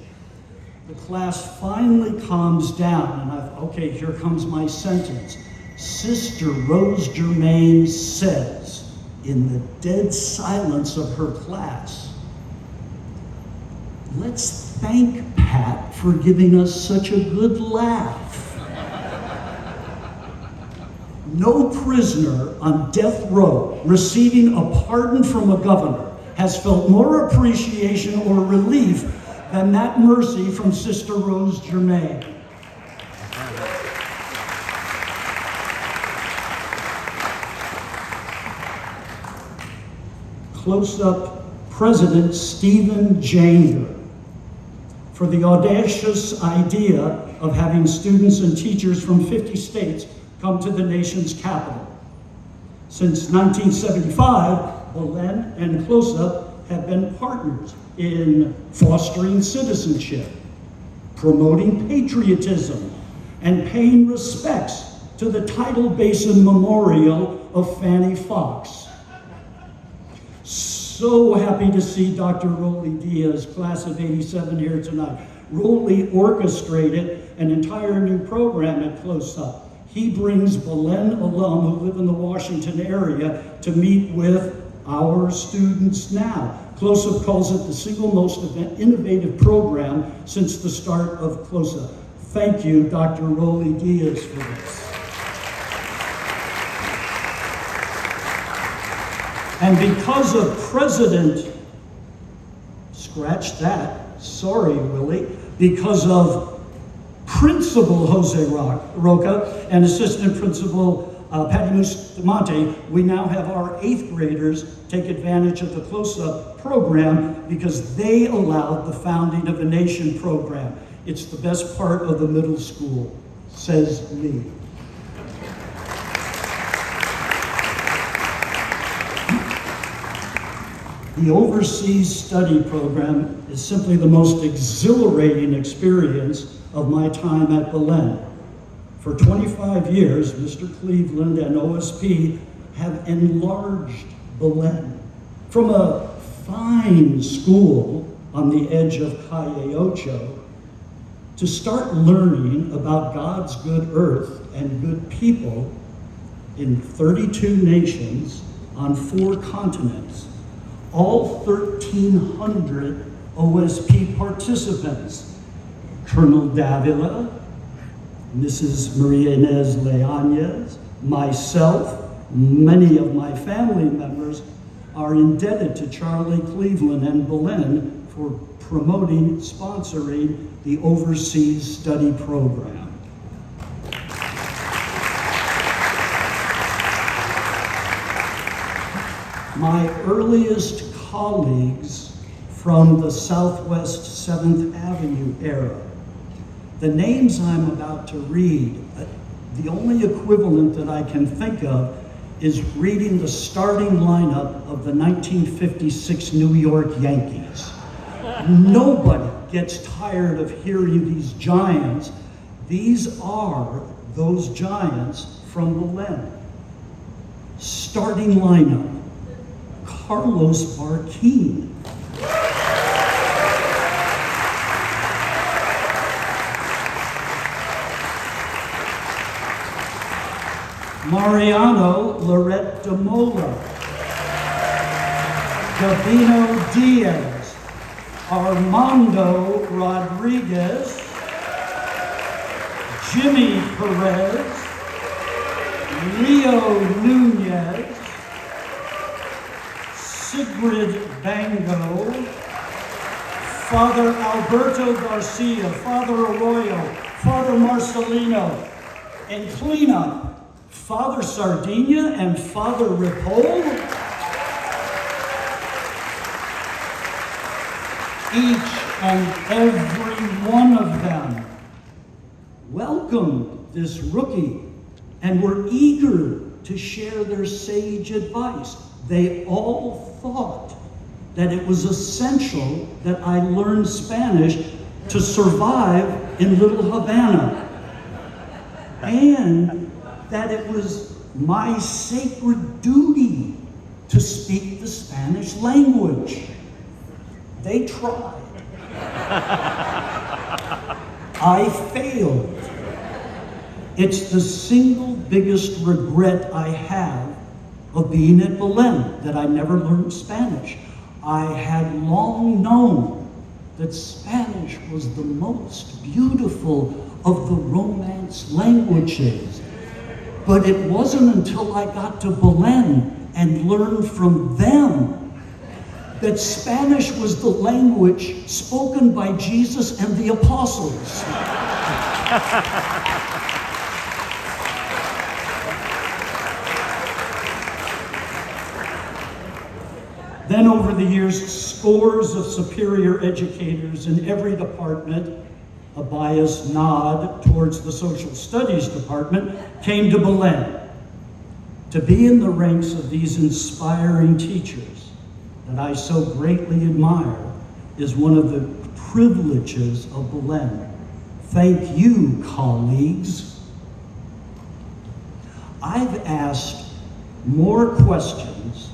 The class finally calms down, and okay, here comes my sentence. Sister Rose Germain says, in the dead silence of her class, "Let's thank Pat for giving us such a good laugh." No prisoner on death row receiving a pardon from a governor has felt more appreciation or relief than that mercy from Sister Rose Germain. Close-up President Stephen Janger for the audacious idea of having students and teachers from 50 states come to the nation's capital. Since 1975, Belen and Close-Up have been partners in fostering citizenship, promoting patriotism, and paying respects to the Tidal Basin Memorial of Fanny Fox. So happy to see Dr. Rolly Diaz, class of '87, here tonight. Rolly orchestrated an entire new program at Close-Up. He brings Belen alum who live in the Washington area to meet with our students now. Close-Up calls it the single most innovative program since the start of Close-Up. Thank you, Dr. Rolly Diaz, for this. And because of President, scratch that, sorry, Willie, because of Principal Jose Roca and Assistant Principal Patty Bustamante, we now have our 8th graders take advantage of the Close-Up program because they allowed the Founding of a Nation program. It's the best part of the middle school, says me. The Overseas Study Program is simply the most exhilarating experience of my time at Belen. For 25 years, Mr. Cleveland and OSP have enlarged Belen from a fine school on the edge of Calle Ocho to start learning about God's good earth and good people in 32 nations on 4 continents. All 1,300 OSP participants, Colonel Davila, Mrs. Maria Inez Leañez, myself, many of my family members are indebted to Charlie Cleveland and Belen for promoting, sponsoring the Overseas Study Program. My earliest colleagues from the Southwest 7th Avenue era. The names I'm about to read, the only equivalent that I can think of is reading the starting lineup of the 1956 New York Yankees. Nobody gets tired of hearing these giants. These are those giants from Belen. Starting lineup. Carlos Barquin. Mariano Lorette de Mola. Gavino Diaz. Armando Rodriguez, Jimmy Perez, Leo Nunez, Sigrid Bango, Father Alberto Garcia, Father Arroyo, Father Marcelino, and cleanup, Father Sardinia and Father Ripoll. Each and every one of them welcomed this rookie and were eager to share their sage advice. They all thought that it was essential that I learn Spanish to survive in Little Havana, and that it was my sacred duty to speak the Spanish language. They tried. I failed. It's the single biggest regret I have of being at Belen, that I never learned Spanish. I had long known that Spanish was the most beautiful of the Romance languages. But it wasn't until I got to Belen and learned from them that Spanish was the language spoken by Jesus and the apostles. Then over the years, scores of superior educators in every department, a biased nod towards the social studies department, came to Belen. To be in the ranks of these inspiring teachers that I so greatly admire is one of the privileges of Belen. Thank you, colleagues. I've asked more questions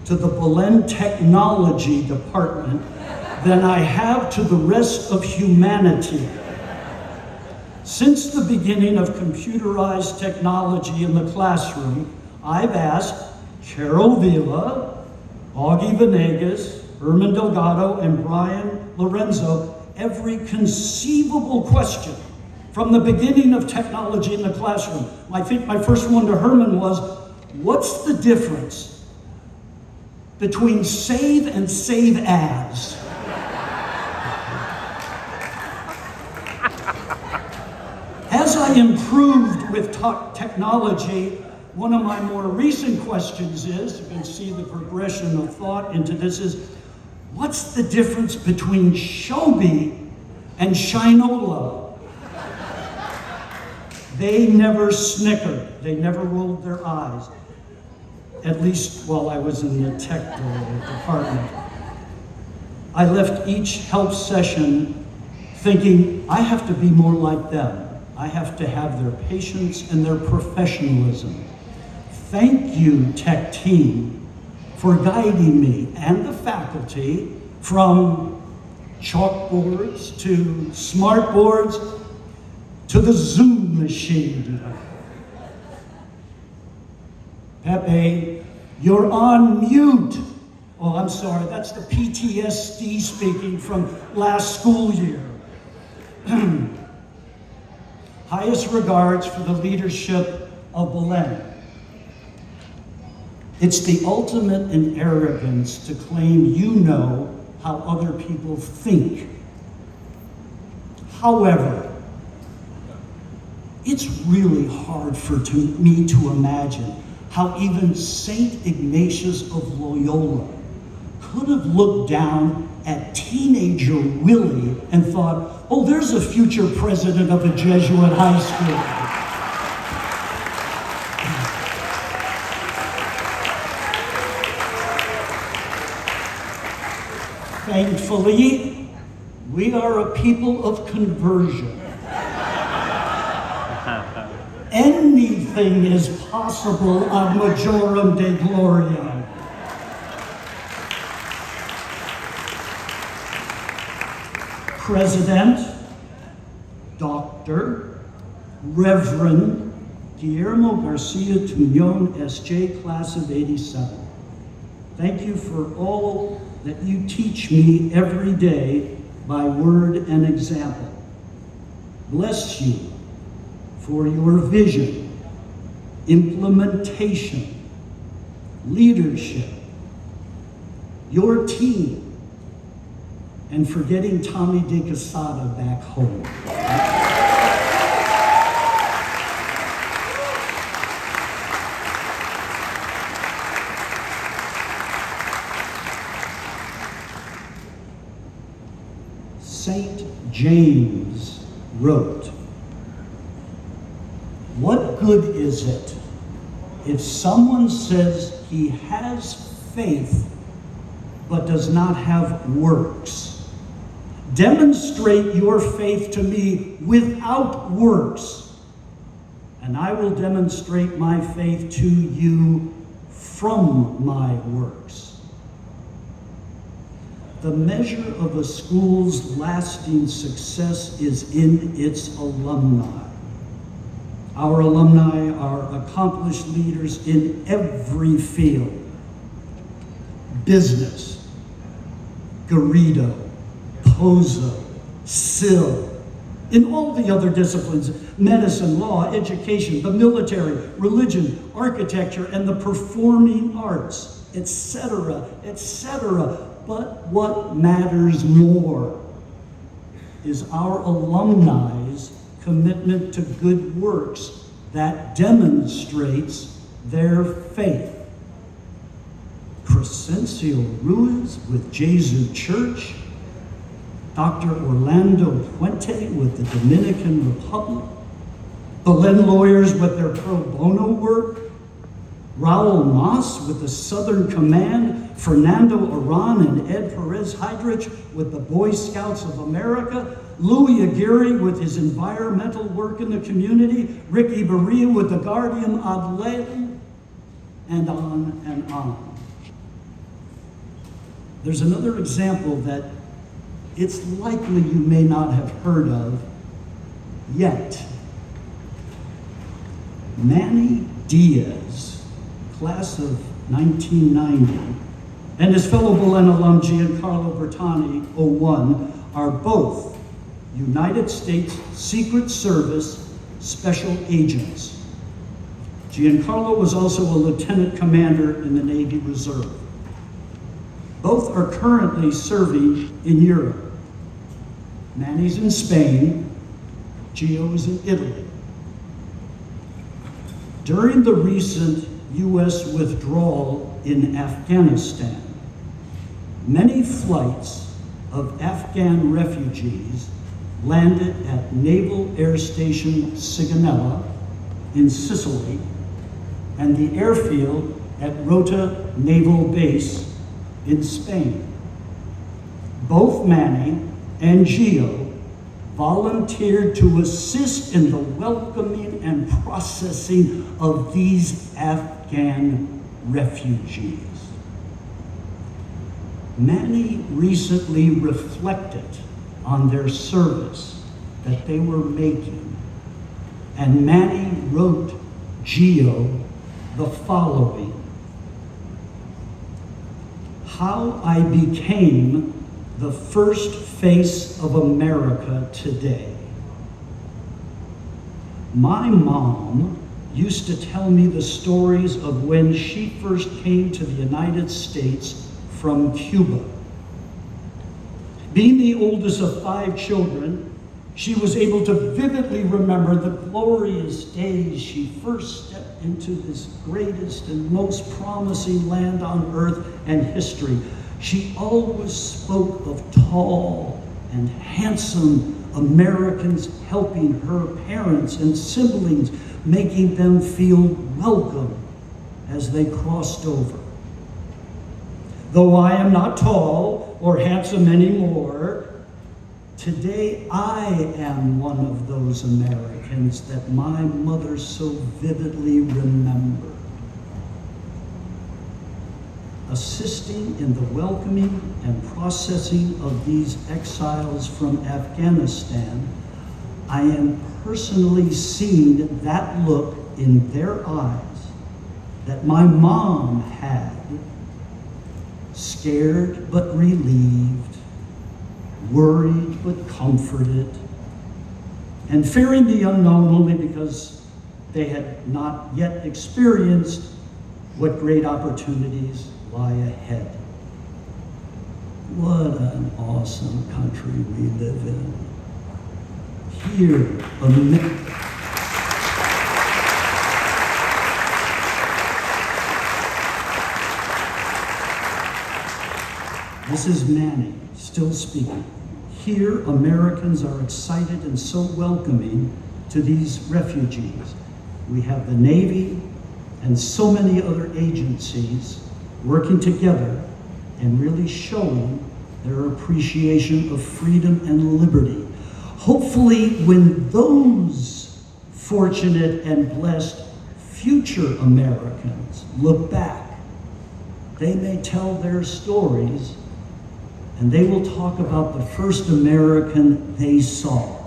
to the Belen Technology Department than I have to the rest of humanity. Since the beginning of computerized technology in the classroom, I've asked Carol Vila, Augie Venegas, Herman Delgado, and Brian Lorenzo every conceivable question from the beginning of technology in the classroom. I think my first one to Herman was, what's the difference between save and save as? As I improved with technology, one of my more recent questions is, you can see the progression of thought into this, is what's the difference between Shobi and Shinola? They never snickered. They never rolled their eyes. At least while I was in the tech department. I left each help session thinking, I have to be more like them. I have to have their patience and their professionalism. Thank you, tech team, for guiding me and the faculty from chalkboards to smartboards to the Zoom machine. Pepe, you're on mute. Oh, I'm sorry, that's the PTSD speaking from last school year. Highest regards for the leadership of Belen. It's the ultimate in arrogance to claim you know how other people think. However, it's really hard for me to imagine how even St. Ignatius of Loyola could have looked down at teenager Willie and thought, oh, there's a future president of a Jesuit high school. Thankfully, we are a people of conversion. Anything is possible ad majorem Dei Gloria. President, Dr. Reverend Guillermo Garcia Tuñón, S.J., class of '87. Thank you for all that you teach me every day by word and example. Bless you for your vision, implementation, leadership, your team, and for getting Tommy de Quesada back home. St. James wrote, "What good is it if someone says he has faith but does not have works? Demonstrate your faith to me without works, and I will demonstrate my faith to you from my works." The measure of a school's lasting success is in its alumni. Our alumni are accomplished leaders in every field: business, Garrido, Pozo, Sill, in all the other disciplines, medicine, law, education, the military, religion, architecture, and the performing arts, etc., etc. But what matters more is our alumni's commitment to good works that demonstrates their faith. Crescencio Ruiz with Jesuit Church, Dr. Orlando Puente with the Dominican Republic, Belen lawyers with their pro bono work, Raul Mas with the Southern Command, Fernando Aran and Ed Perez Hydrich with the Boy Scouts of America, Louis Aguirre with his environmental work in the community, Ricky Barria with the Guardian Ad Litem, and on and on. There's another example that it's likely you may not have heard of yet. Manny Diaz, class of 1990, and his fellow Belen alum Giancarlo Bertani, 01, are both United States Secret Service special agents. Giancarlo was also a lieutenant commander in the Navy Reserve. Both are currently serving in Europe. Manny's in Spain, Gio is in Italy. During the recent U.S. withdrawal in Afghanistan, many flights of Afghan refugees landed at Naval Air Station Sigonella in Sicily and the airfield at Rota Naval Base in Spain. Both Manny and Gio volunteered to assist in the welcoming and processing of these Afghan refugees. Manny recently reflected on their service that they were making, and Manny wrote Gio the following: "How I became the first face of America today. My mom used to tell me the stories of when she first came to the United States from Cuba. Being the oldest of 5 children, she was able to vividly remember the glorious days she first stepped into this greatest and most promising land on earth and history. She always spoke of tall and handsome Americans helping her parents and siblings, making them feel welcome as they crossed over. Though I am not tall or handsome anymore, today I am one of those Americans that my mother so vividly remembered. Assisting in the welcoming and processing of these exiles from Afghanistan, I am personally seeing that look in their eyes that my mom had scared but relieved, worried but comforted, and fearing the unknown only because they had not yet experienced what great opportunities lie ahead. What an awesome country we live in. Here, this is Manny, still speaking. Here, Americans are excited and so welcoming to these refugees. We have the Navy and so many other agencies working together and really showing their appreciation of freedom and liberty. Hopefully, when those fortunate and blessed future Americans look back, they may tell their stories and they will talk about the first American they saw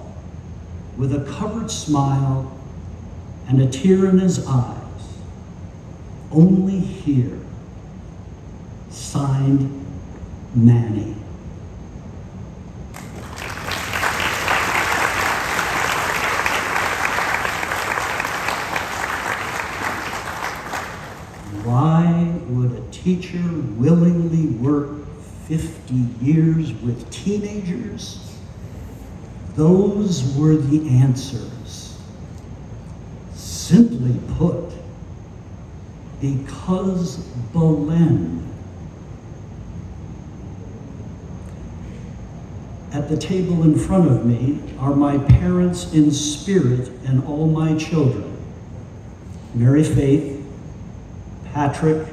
with a covered smile and a tear in his eyes. Only here. Signed, Manny. Why would a teacher willingly work 50 years with teenagers? Those were the answers. Simply put, because Belen. At the table in front of me are my parents in spirit and all my children. Mary Faith, Patrick,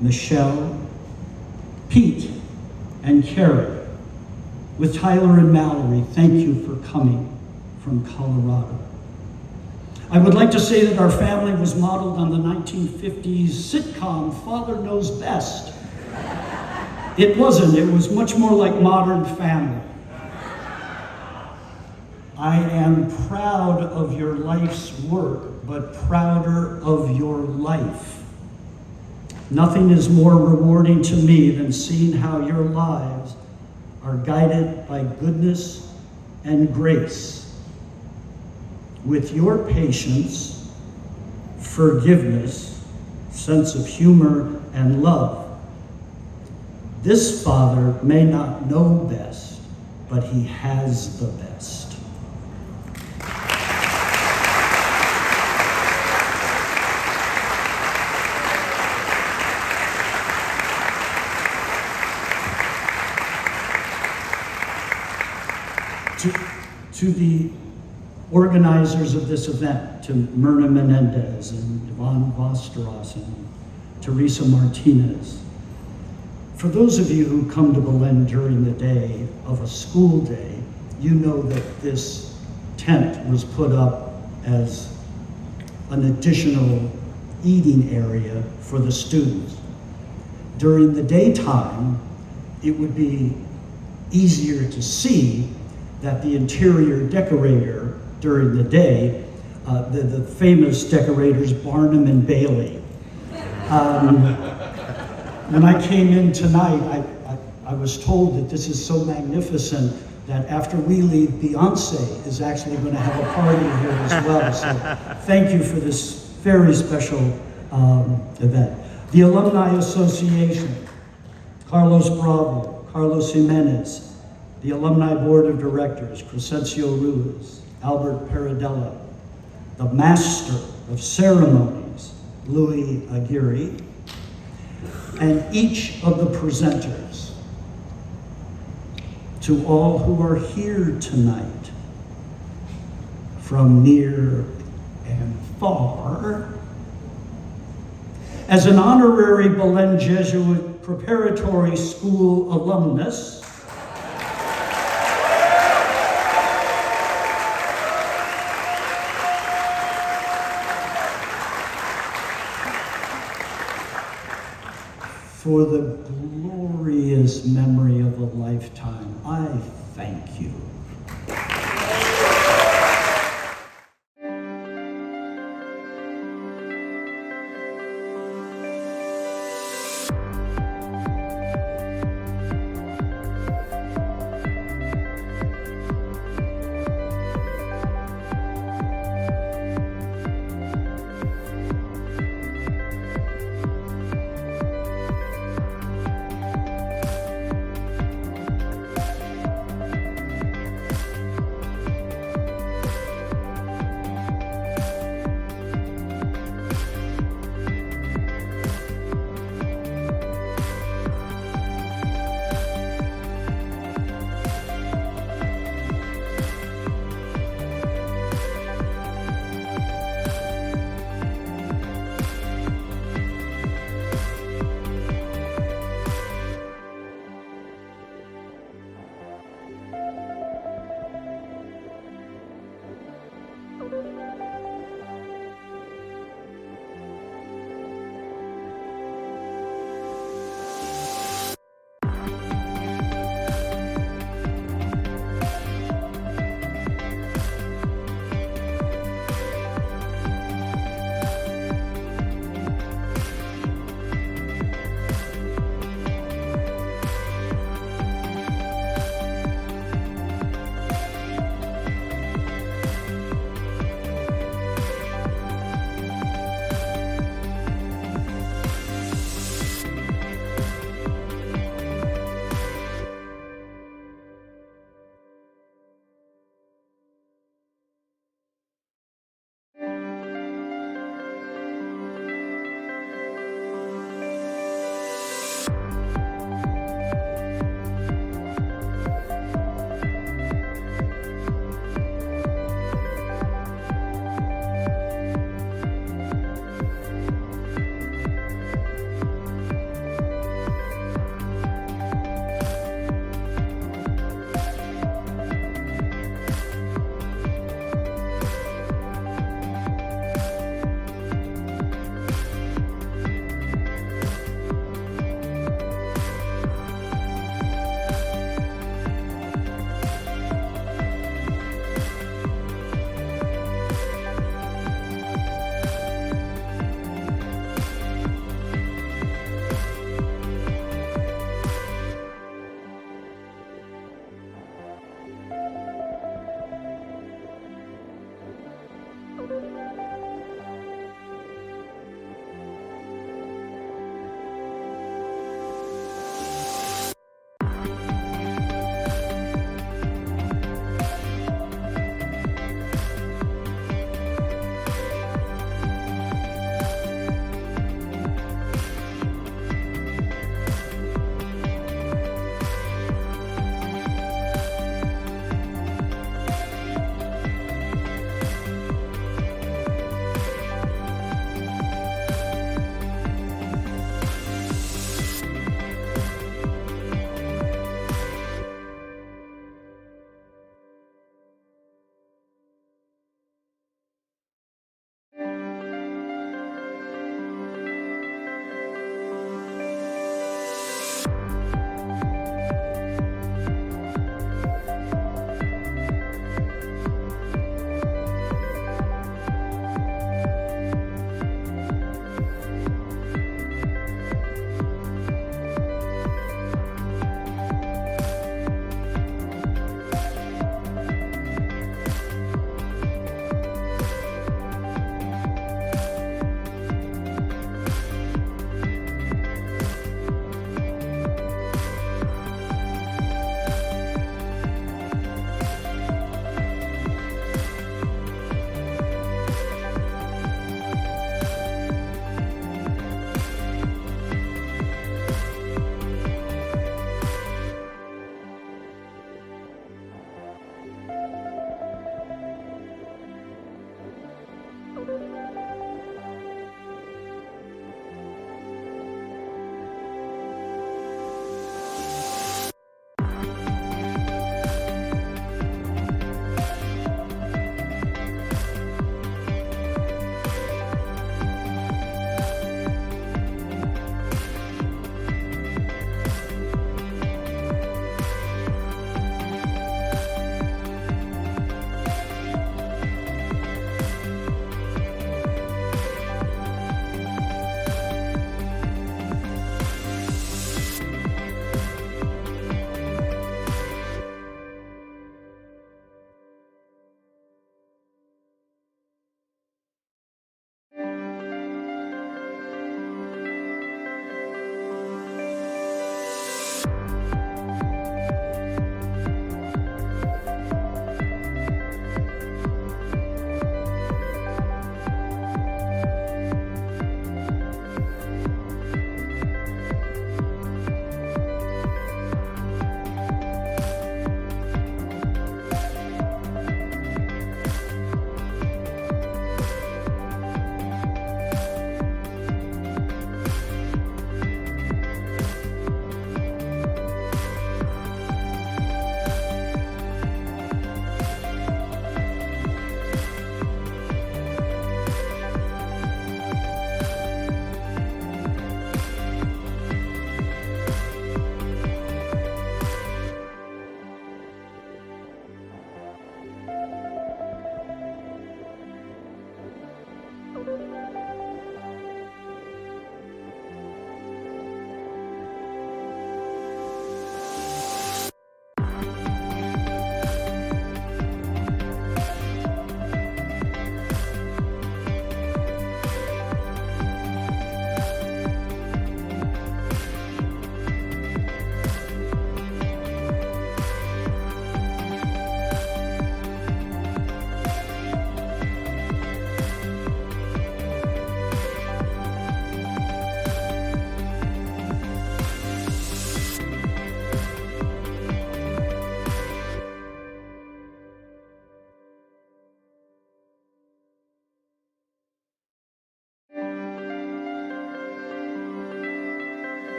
Michelle, Pete, and Carrie. With Tyler and Mallory, thank you for coming from Colorado. I would like to say that our family was modeled on the 1950s sitcom Father Knows Best. It wasn't, it was much more like Modern Family. I am proud of your life's work, but prouder of your life. Nothing is more rewarding to me than seeing how your lives are guided by goodness and grace. With your patience, forgiveness, sense of humor, and love, this father may not know best, but he has the best. To the organizers of this event, to Myrna Menendez and Yvonne Vosteros and Teresa Martinez, for those of you who come to Belen during the day of a school day, you know that this tent was put up as an additional eating area for the students. During the daytime, it would be easier to see that the interior decorator during the day, the famous decorators Barnum and Bailey. When I came in tonight, I was told that this is so magnificent that after we leave, Beyonce is actually going to have a party here as well. So thank you for this very special event. The Alumni Association, Carlos Bravo, Carlos Jimenez, the Alumni Board of Directors, Crescencio Ruiz, Albert Paradella, the Master of Ceremonies, Louis Aguirre, and each of the presenters. To all who are here tonight, from near and far, as an honorary Belen Jesuit Preparatory School alumnus, for the glorious memory of a lifetime, I thank you.